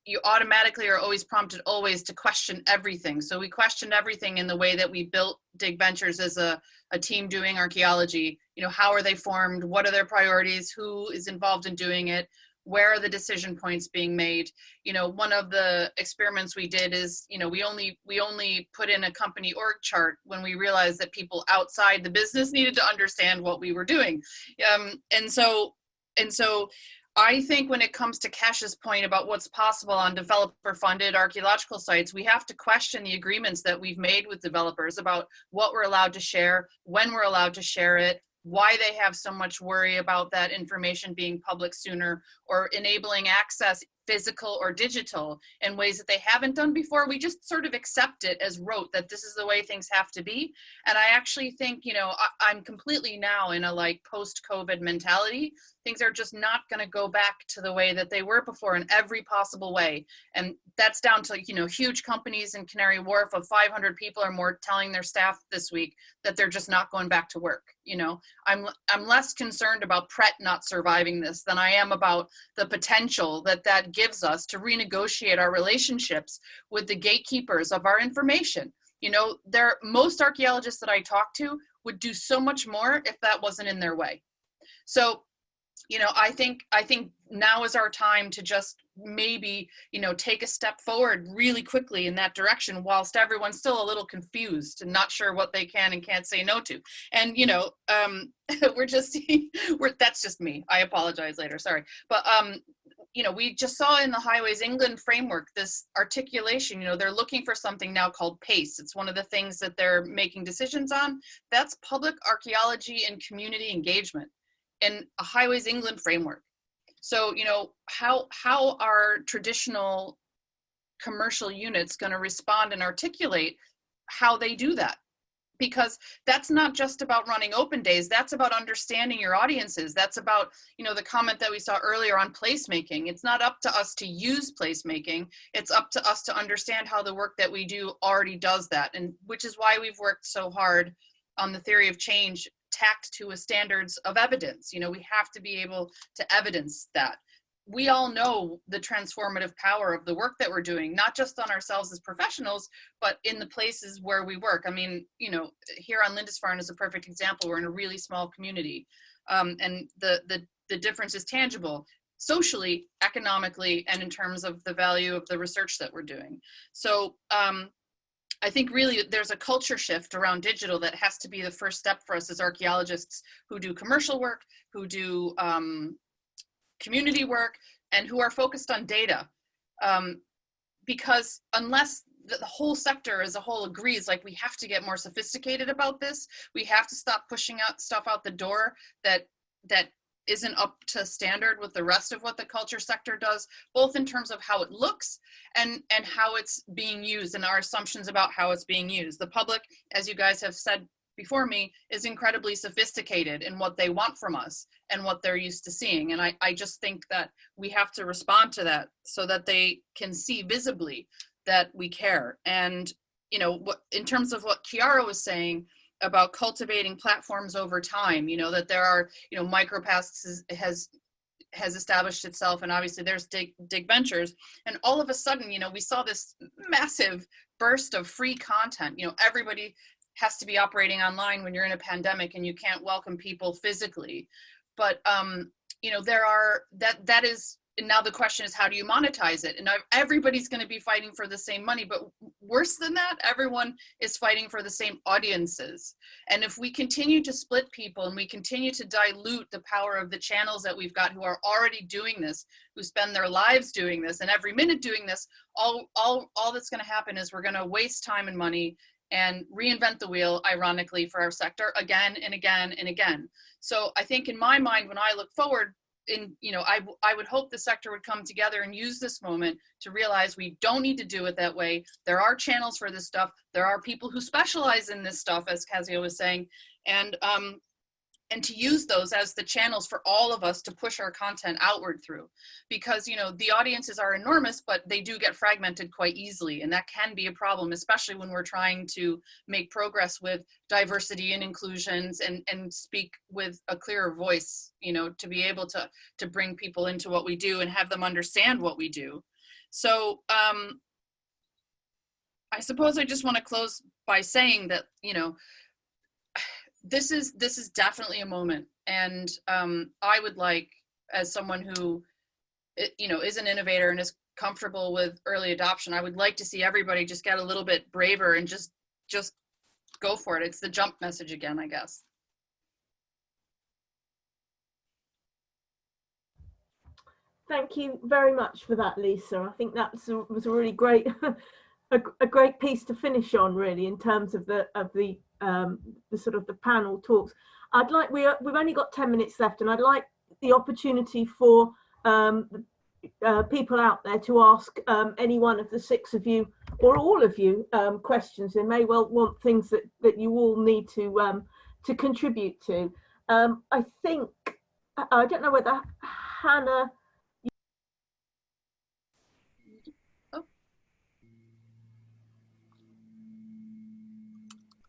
you automatically are always prompted always to question everything. So we questioned everything in the way that we built DigVentures as a team doing archaeology. How are they formed? What are their priorities? Who is involved in doing it? Where are the decision points being made? One of the experiments we did is, we only put in a company org chart when we realized that people outside the business needed to understand what we were doing. And so I think when it comes to Kash's point about what's possible on developer-funded archaeological sites, we have to question the agreements that we've made with developers about what we're allowed to share, when we're allowed to share it, why they have so much worry about that information being public sooner, or enabling access, physical or digital, in ways that they haven't done before. We just sort of accept it as rote, that this is the way things have to be. And I actually think, I'm completely now in a post-COVID mentality. Things are just not going to go back to the way that they were before in every possible way. And that's down to, huge companies in Canary Wharf of 500 people or more telling their staff this week that they're just not going back to work. I'm less concerned about Pret not surviving this than I am about the potential that gives us to renegotiate our relationships with the gatekeepers of our information. Most archaeologists that I talk to would do so much more if that wasn't in their way. So, I think now is our time to just maybe, take a step forward really quickly in that direction, whilst everyone's still a little confused and not sure what they can and can't say no to. And, that's just me. I apologize later. Sorry. But, we just saw in the Highways England framework, this articulation, they're looking for something now called PACE. It's one of the things that they're making decisions on. That's public archaeology and community engagement in a Highways England framework. So, how are traditional commercial units going to respond and articulate how they do that? Because that's not just about running open days, that's about understanding your audiences. That's about, the comment that we saw earlier on placemaking. It's not up to us to use placemaking, it's up to us to understand how the work that we do already does that. And which is why we've worked so hard on the theory of change tacked to a standards of evidence. You know, we have to be able to evidence that. We all know the transformative power of the work that we're doing, not just on ourselves as professionals, but in the places where we work. I mean, you know, here on Lindisfarne is a perfect example. We're in a really small community, and the difference is tangible, socially, economically, and in terms of the value of the research that we're doing. So I think really there's a culture shift around digital that has to be the first step for us as archaeologists who do commercial work, who do community work, and who are focused on data. Because unless the whole sector as a whole agrees, like, we have to get more sophisticated about this, we have to stop pushing out stuff out the door that isn't up to standard with the rest of what the culture sector does, both in terms of how it looks and how it's being used, and our assumptions about how it's being used. The public, as you guys have said before me, is incredibly sophisticated in what they want from us and what they're used to seeing. And I just think that we have to respond to that so that they can see visibly that we care. And, you know, what, in terms of what Chiara was saying about cultivating platforms over time, you know, that there are, you know, MicroPasts has established itself, and obviously there's DigVentures, and all of a sudden, you know, we saw this massive burst of free content. You know, everybody has to be operating online when you're in a pandemic and you can't welcome people physically. But, you know, that is, and now the question is, how do you monetize it? And everybody's going to be fighting for the same money, but worse than that, everyone is fighting for the same audiences. And if we continue to split people and we continue to dilute the power of the channels that we've got who are already doing this, who spend their lives doing this and every minute doing this, all that's going to happen is we're going to waste time and money and reinvent the wheel, ironically, for our sector again and again and again. So I think in my mind, when I look forward, you know, I would hope the sector would come together and use this moment to realize we don't need to do it that way. There are channels for this stuff. There are people who specialize in this stuff, as Kasia was saying, and to use those as the channels for all of us to push our content outward through. Because, you know, the audiences are enormous, but they do get fragmented quite easily. And that can be a problem, especially when we're trying to make progress with diversity and inclusions and speak with a clearer voice, you know, to be able to bring people into what we do and have them understand what we do. So I suppose I just want to close by saying that, you know, this is definitely a moment, and I would like, as someone who, you know, is an innovator and is comfortable with early adoption, I would like to see everybody just get a little bit braver and just go for it. It's the jump message again, I guess. Thank you very much for that, Lisa. I think that was a really great a great piece to finish on, really, in terms of the sort of the panel talks. I'd like, we've only got 10 minutes left, and I'd like the opportunity for people out there to ask any one of the 6 of you or all of you questions. They may well want things that you all need to contribute to. I think, I don't know whether Hannah.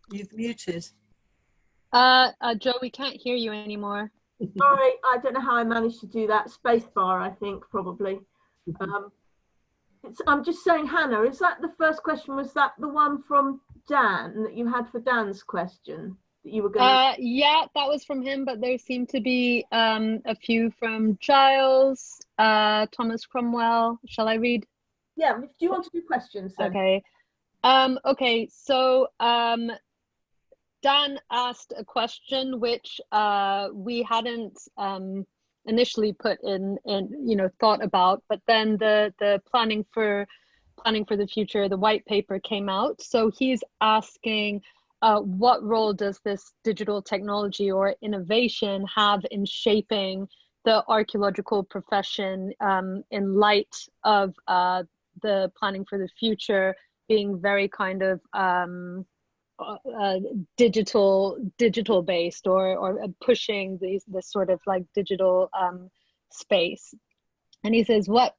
You've muted. Joe, we can't hear you anymore. Sorry, I don't know how I managed to do that. Spacebar, I think, probably. I'm just saying, Hannah, is that the first question? Was that the one from Dan that you had for Dan's question that you were going to... Yeah, that was from him, but there seemed to be a few from Giles, Thomas Cromwell. Shall I read? Yeah, do you want to do questions then? Okay. Okay, so Dan asked a question which we hadn't initially put in you know, thought about, but then the planning for the future, the white paper came out. So he's asking, what role does this digital technology or innovation have in shaping the archaeological profession in light of the planning for the future being very kind of digital based or pushing this sort of like digital space. And he says, what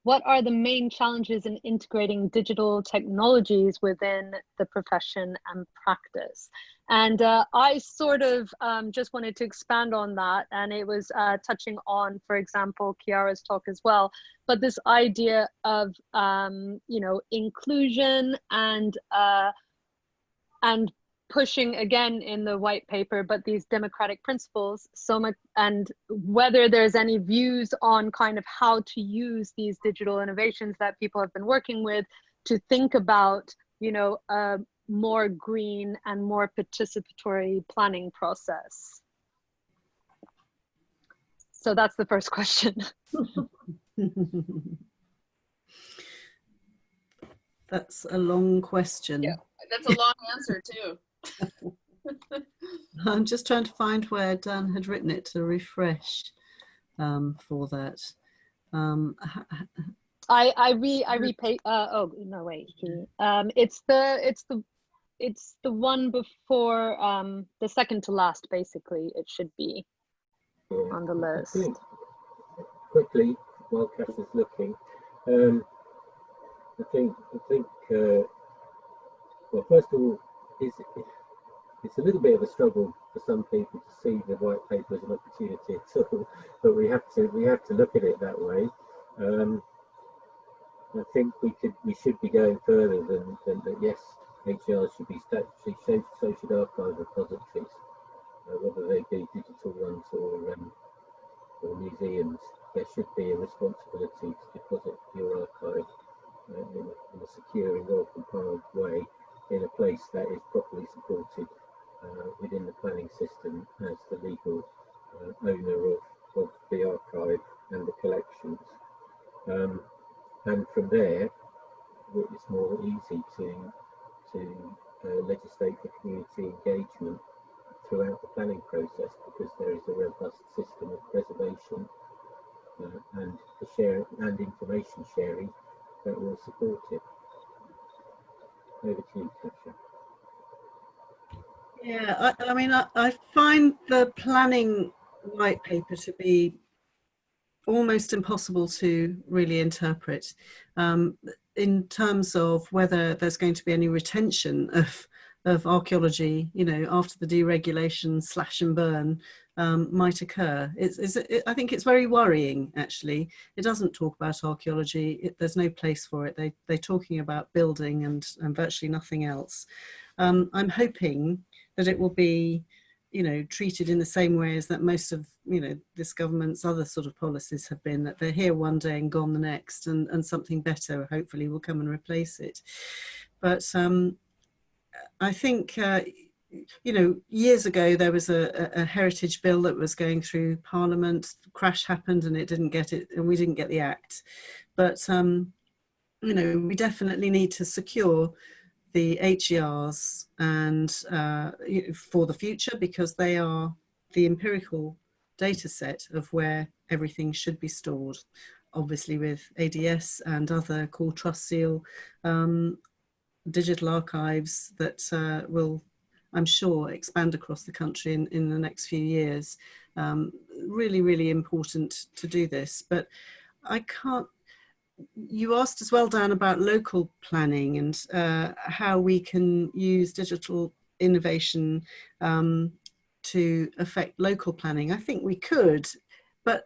what are the main challenges in integrating digital technologies within the profession and practice? And I sort of just wanted to expand on that, and it was touching on, for example, Chiara's talk as well, but this idea of you know, inclusion and pushing again in the white paper, but these democratic principles so much, and whether there's any views on kind of how to use these digital innovations that people have been working with to think about, you know, a more green and more participatory planning process. So that's the first question. That's a long question. Yeah, that's a long answer too. I'm just trying to find where Dan had written it to refresh for that. I repay. Oh no, wait. It's the one before the second to last. Basically, it should be on the list. Quickly, while Cass is looking, I think. Well, first of all, it's a little bit of a struggle for some people to see the white paper as an opportunity at all, but we have to look at it that way. I think we should be going further than that. Yes, HRs should be statutory social archive repositories, whether they be digital ones or museums. There should be a responsibility to deposit your archive in a secure and well-compiled way in a place that is properly supported within the planning system as the legal owner of the archive and the collections. And from there, it's more easy to legislate for community engagement throughout the planning process, because there is a robust system of preservation and the share and information sharing that will support it. Over to you, Kasia. Yeah, I mean, I find the planning white paper to be almost impossible to really interpret in terms of whether there's going to be any retention of archaeology, you know, after the deregulation slash and burn might occur. I think it's very worrying, actually. It doesn't talk about archaeology. There's no place for it. They're talking about building and virtually nothing else. I'm hoping that it will be, you know, treated in the same way as that most of, you know, this government's other sort of policies have been, that they're here one day and gone the next, and something better hopefully will come and replace it. But I think, you know, years ago there was a heritage bill that was going through Parliament. Crash happened and it didn't get it, and we didn't get the act. But you know, we definitely need to secure the HERs and for the future, because they are the empirical data set of where everything should be stored, obviously with ADS and other core trust seal digital archives that will, I'm sure, expand across the country in the next few years. Really, really important to do this. But I can't, you asked as well, Dan, about local planning and how we can use digital innovation to affect local planning. I think we could, but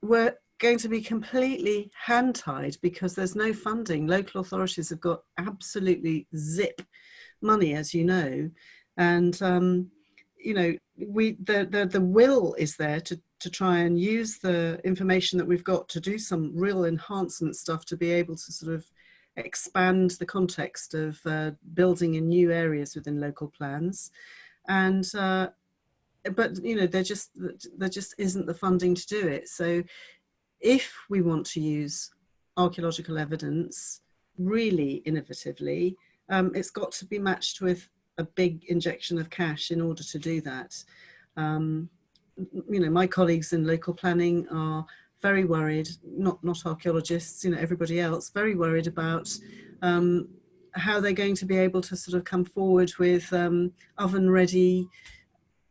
we're going to be completely hand-tied because there's no funding. Local authorities have got absolutely zip money, as you know, and you know, the will is there to try and use the information that we've got to do some real enhancement stuff, to be able to sort of expand the context of building in new areas within local plans. And but you know, there just isn't the funding to do it. So if we want to use archaeological evidence really innovatively, it's got to be matched with a big injection of cash in order to do that. You know, my colleagues in local planning are very worried, not archaeologists, you know, everybody else, very worried about how they're going to be able to sort of come forward with oven-ready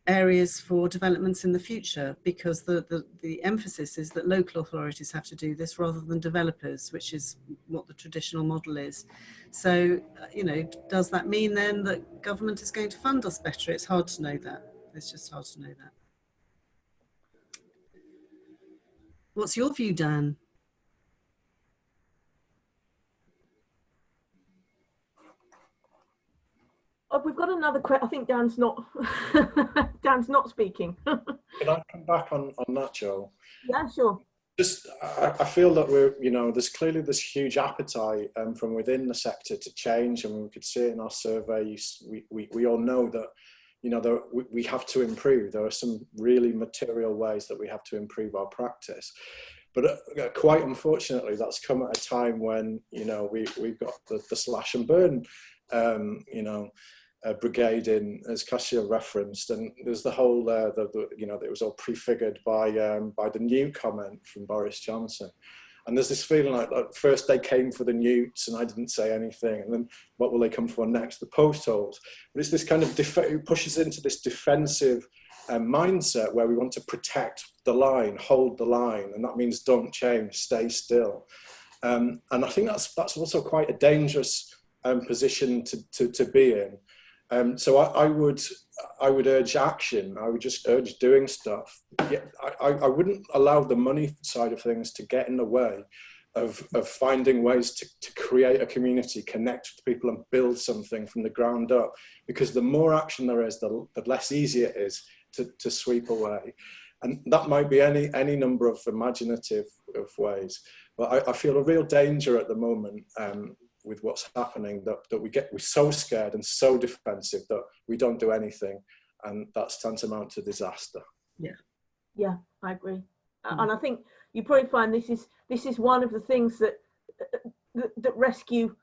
areas for developments in the future, because the emphasis is that local authorities have to do this rather than developers, which is what the traditional model is. So, you know, does that mean then that government is going to fund us better? It's hard to know that. It's just hard to know that. What's your view, Dan? Oh, we've got another question. I think Dan's not Dan's not speaking. Can I come back on that, Joe? Yeah, sure. Just, I feel that we're, you know, there's clearly this huge appetite from within the sector to change, and we could see it in our survey. We all know that, you know, we have to improve. There are some really material ways that we have to improve our practice. But quite unfortunately, that's come at a time when, you know, we've got the slash and burn, you know, brigade in, as Kasia referenced, and there's the whole, you know, it was all prefigured by the new comment from Boris Johnson. And there's this feeling like first they came for the newts and I didn't say anything, and then what will they come for next? The post holes. But it's this kind of, it pushes into this defensive mindset where we want to protect the line, hold the line, and that means don't change, stay still. And I think that's also quite a dangerous position to be in. So I would urge action. I would just urge doing stuff. Yeah, I wouldn't allow the money side of things to get in the way of finding ways to create a community, connect with people and build something from the ground up. Because the more action there is, the less easy it is to sweep away. And that might be any number of imaginative of ways. But I feel a real danger at the moment with what's happening, that we're so scared and so defensive that we don't do anything, and that's tantamount to disaster. Yeah, I agree. And I think you probably find this is one of the things that Rescue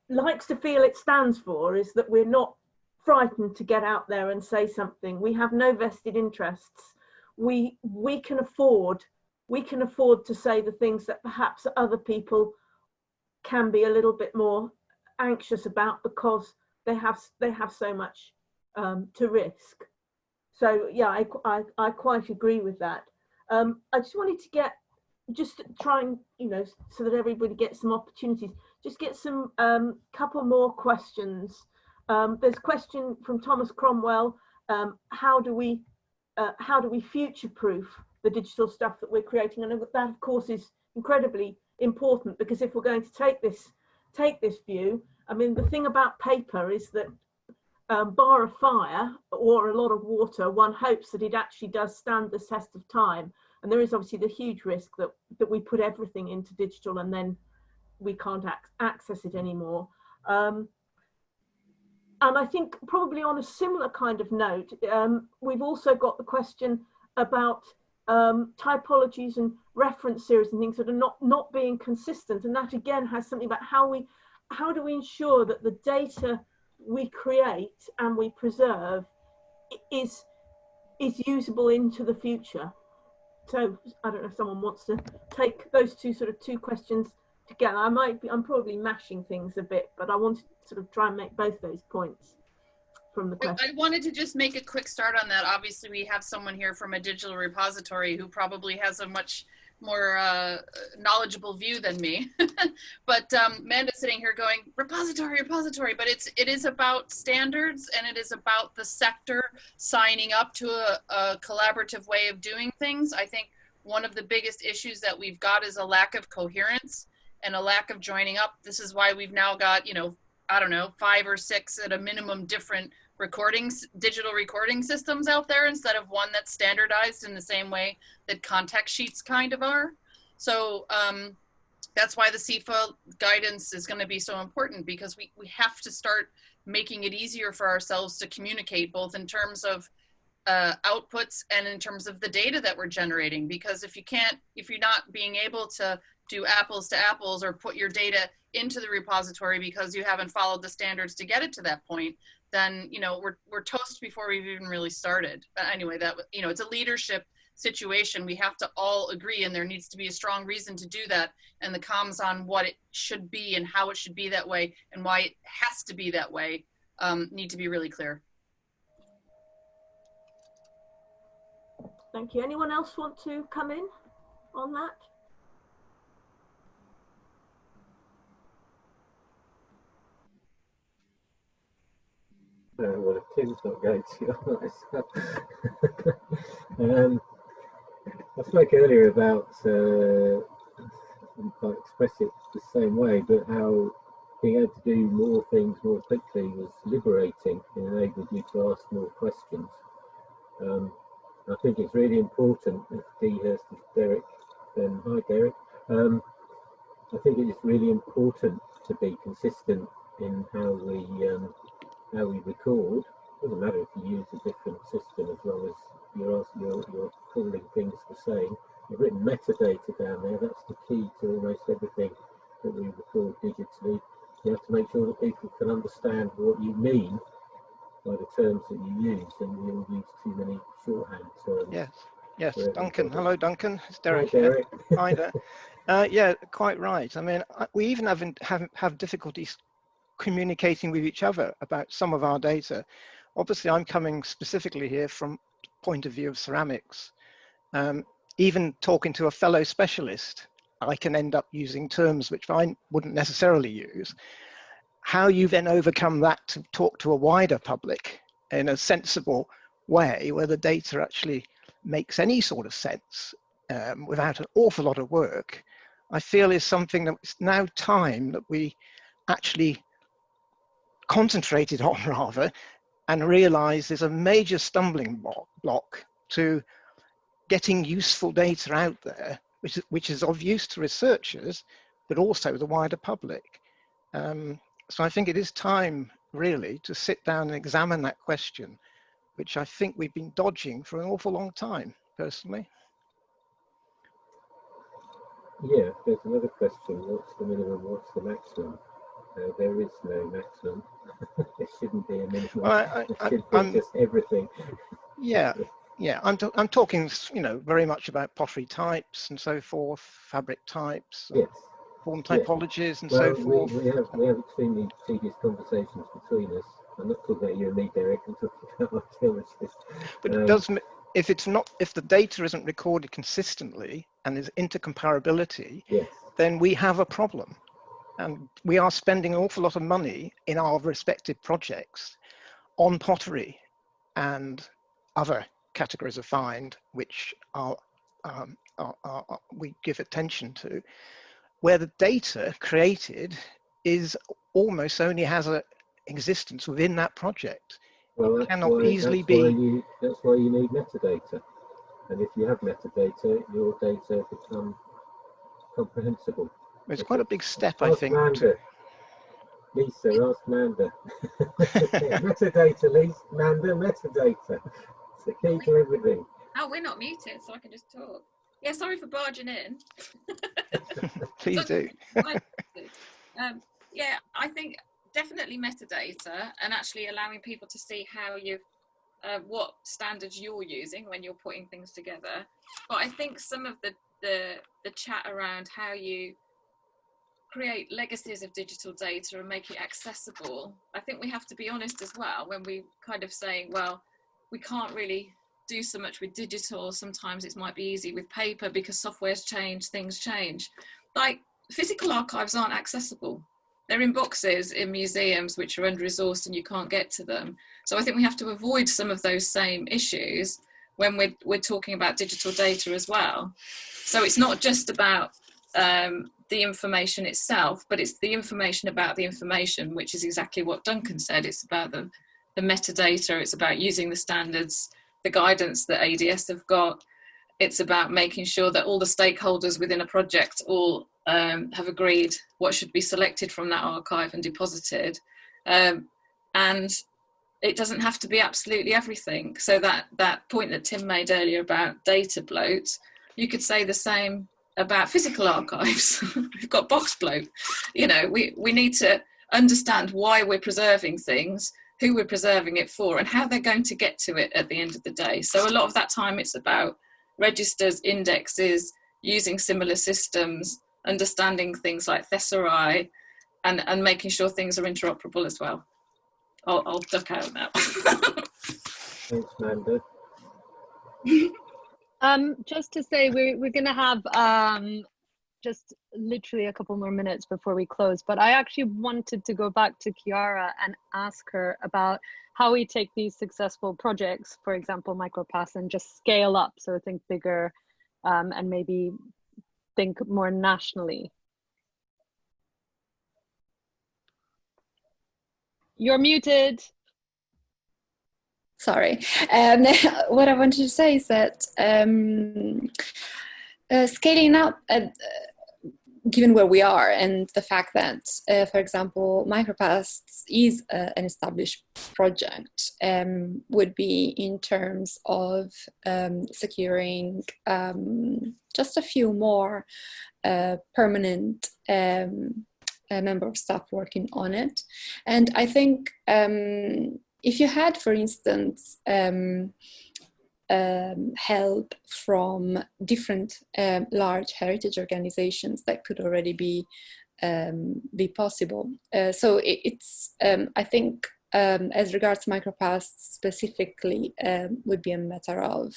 likes to feel it stands for, is that we're not frightened to get out there and say something. We have no vested interests. We can afford to say the things that perhaps other people can be a little bit more anxious about, because they have so much to risk. So yeah, I quite agree with that. I just wanted to try and, you know, so that everybody gets some opportunities, just get some couple more questions. There's a question from Thomas Cromwell. How do we future-proof the digital stuff that we're creating? And that, of course, is incredibly important, because if we're going to take this view, I mean, the thing about paper is that bar a fire or a lot of water, one hopes that it actually does stand the test of time. And there is obviously the huge risk that we put everything into digital and then we can't access it anymore. And I think probably on a similar kind of note, we've also got the question about typologies and reference series and things that are not being consistent, and that again has something about how do we ensure that the data we create and we preserve is usable into the future. So I don't know if someone wants to take those two questions together. I'm probably mashing things a bit, but I wanted to sort of try and make both those points from the question. I wanted to just make a quick start on that. Obviously, we have someone here from a digital repository who probably has a much more knowledgeable view than me. But Amanda's sitting here going, repository, but it is about standards, and it is about the sector signing up to a collaborative way of doing things. I think one of the biggest issues that we've got is a lack of coherence and a lack of joining up. This is why we've now got, you know, I don't know, 5 or 6 at a minimum different digital recording systems out there, instead of one that's standardized in the same way that context sheets kind of are. So that's why the CIFA guidance is going to be so important, because we have to start making it easier for ourselves to communicate, both in terms of outputs and in terms of the data that we're generating. Because if you're not being able to do apples to apples or put your data into the repository because you haven't followed the standards to get it to that point, then, you know, we're toast before we've even really started. But anyway, that, you know, it's a leadership situation. We have to all agree, and there needs to be a strong reason to do that. And the comms on what it should be and how it should be that way and why it has to be that way need to be really clear. Thank you. Anyone else want to come in on that? Well, if Tim's not going to, I spoke earlier about, I didn't quite express it the same way, but how being able to do more things more quickly was liberating and enabled you to ask more questions. I think it's really important, if Dhurst is Derek, then hi Derek. I think it is really important to be consistent in how we record. Doesn't matter if you use a different system, as long as you're calling things the same. You've written metadata down there. That's the key to almost everything that we record digitally. You have to make sure that people can understand what you mean by the terms that you use, and we all use too many shorthand terms. Yes, Duncan. Hello, Duncan. It's Derek. Hi, Derek. Here. Hi there. Yeah, quite right. I mean, we even have difficulties communicating with each other about some of our data. Obviously, I'm coming specifically here from the point of view of ceramics. Even talking to a fellow specialist, I can end up using terms which I wouldn't necessarily use. How you then overcome that to talk to a wider public in a sensible way where the data actually makes any sort of sense without an awful lot of work, I feel is something that it's now time that we actually concentrated on rather, and realize there's a major stumbling block to getting useful data out there, which is of use to researchers, but also the wider public. So I think it is time really to sit down and examine that question, which I think we've been dodging for an awful long time, personally. Yeah, there's another question. What's the minimum? What's the maximum? There is no maximum. There shouldn't be a minimum. Well, There should be just everything. Yeah, I'm talking, you know, very much about pottery types and so forth, fabric types, Yes. form typologies and Well, so forth. we have extremely tedious conversations between us. I'm not talking about you and me, Derek. I'm talking about archaeologists. But it does, if the data isn't recorded consistently and there's intercomparability, yes, then we have a problem. And we are spending an awful lot of money in our respective projects on pottery and other categories of find, which we give attention to, where the data created is almost only has an existence within that project. well, It cannot easily be. That's why you need metadata. And if you have metadata, your data become comprehensible. It's quite a big step, I Ask think. Manda. Lisa, ask Manda. Metadata, Lisa. Manda, metadata. It's the key to everything. Oh, we're not muted, so I can just talk. Yeah, sorry for barging in. Please do. Yeah, I think definitely metadata and actually allowing people to see how you've, what standards you're using when you're putting things together. But I think some of the chat around how you create legacies of digital data and make it accessible, I think we have to be honest as well when we kind of saying, well, we can't really do so much with digital. Sometimes it might be easy with paper because software's change, things change. Like physical archives aren't accessible. They're in boxes in museums which are under-resourced and you can't get to them. So I think we have to avoid some of those same issues when we're talking about digital data as well. So it's not just about the information itself, but it's the information about the information, which is exactly what Duncan said. It's about the metadata, it's about using the standards, the guidance that ADS have got. It's about making sure that all the stakeholders within a project all have agreed what should be selected from that archive and deposited. And it doesn't have to be absolutely everything. So that point that Tim made earlier about data bloat, you could say the same about physical archives. We've got box bloat. You know, we need to understand why we're preserving things, who we're preserving it for, and how they're going to get to it at the end of the day. So a lot of that time it's about registers, indexes, using similar systems, understanding things like thesauri, and making sure things are interoperable as well. I'll duck out now. Thanks, Manda. Just to say, we're going to have just literally a couple more minutes before we close, but I actually wanted to go back to Chiara and ask her about how we take these successful projects, for example, MicroPass, and just scale up. So think bigger and maybe think more nationally. You're muted. Sorry. What I wanted to say is that scaling up, given where we are and the fact that, for example, MicroPass is an established project, would be in terms of securing just a few more permanent member of staff working on it. And I think if you had, for instance, help from different large heritage organizations, that could already be possible. So it's I think as regards MicroPass specifically, would be a matter of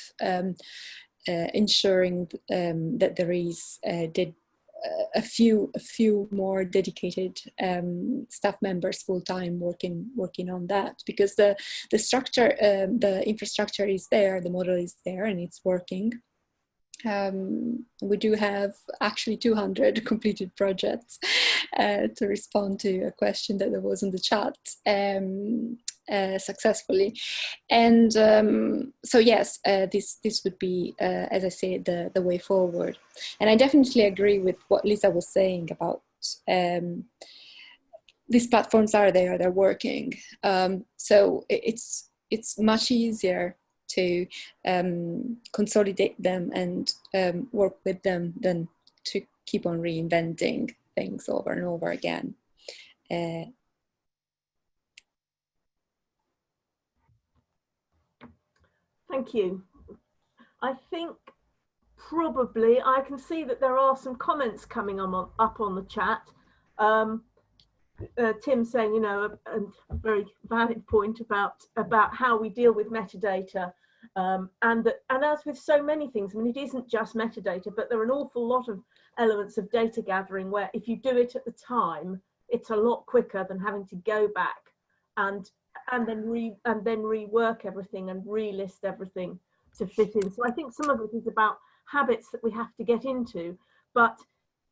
ensuring that there is a few more dedicated staff members full-time working on that, because the structure, the infrastructure is there, the model is there, and it's working. We do have actually 200 completed projects, to respond to a question that there was in the chat, successfully. And so yes, this would be, as I say, the way forward. And I definitely agree with what Lisa was saying about these platforms are there, they're working. So it's much easier to consolidate them and work with them than to keep on reinventing things over and over again. Thank you. I think probably I can see that there are some comments coming up on the chat. Tim saying, you know, a very valid point about how we deal with metadata, and as with so many things, I mean, it isn't just metadata, but there are an awful lot of elements of data gathering where if you do it at the time, it's a lot quicker than having to go back and then rework everything and relist everything to fit in. So I think some of it is about habits that we have to get into, but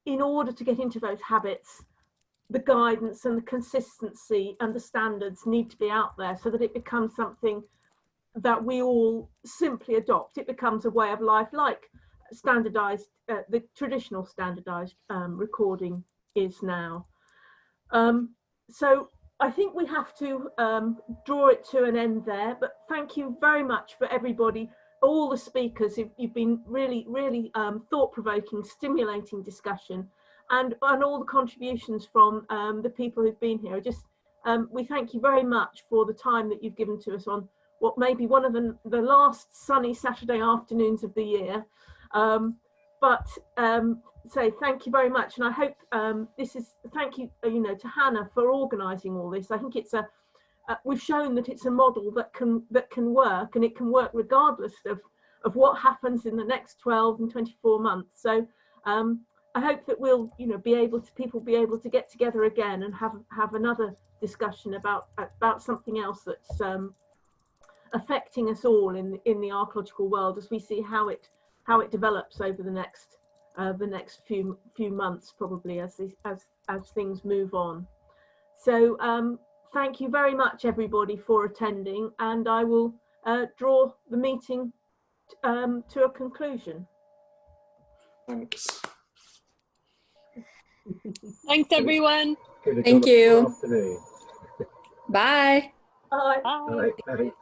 in order to get into those habits, the guidance and the consistency and the standards need to be out there so that it becomes something that we all simply adopt. It becomes a way of life, like standardized, the traditional standardized recording is now. So I think we have to draw it to an end there, but thank you very much for everybody, all the speakers. You've been really, really thought-provoking, stimulating discussion, and all the contributions from the people who've been here. We thank you very much for the time that you've given to us on what may be one of the last sunny Saturday afternoons of the year. Say thank you very much, and I hope thank you, to Hannah for organising all this. I think it's we've shown that it's a model that can work, and it can work regardless of what happens in the next 12 and 24 months. So I hope that we'll people be able to get together again and have another discussion about something else that's affecting us all in the archaeological world, as we see how it develops over the next few months, probably, as things move on. So thank you very much, everybody, for attending, and I will draw the meeting to a conclusion. Thanks. Thanks, everyone. Thank you. Bye. Bye. Bye. Bye.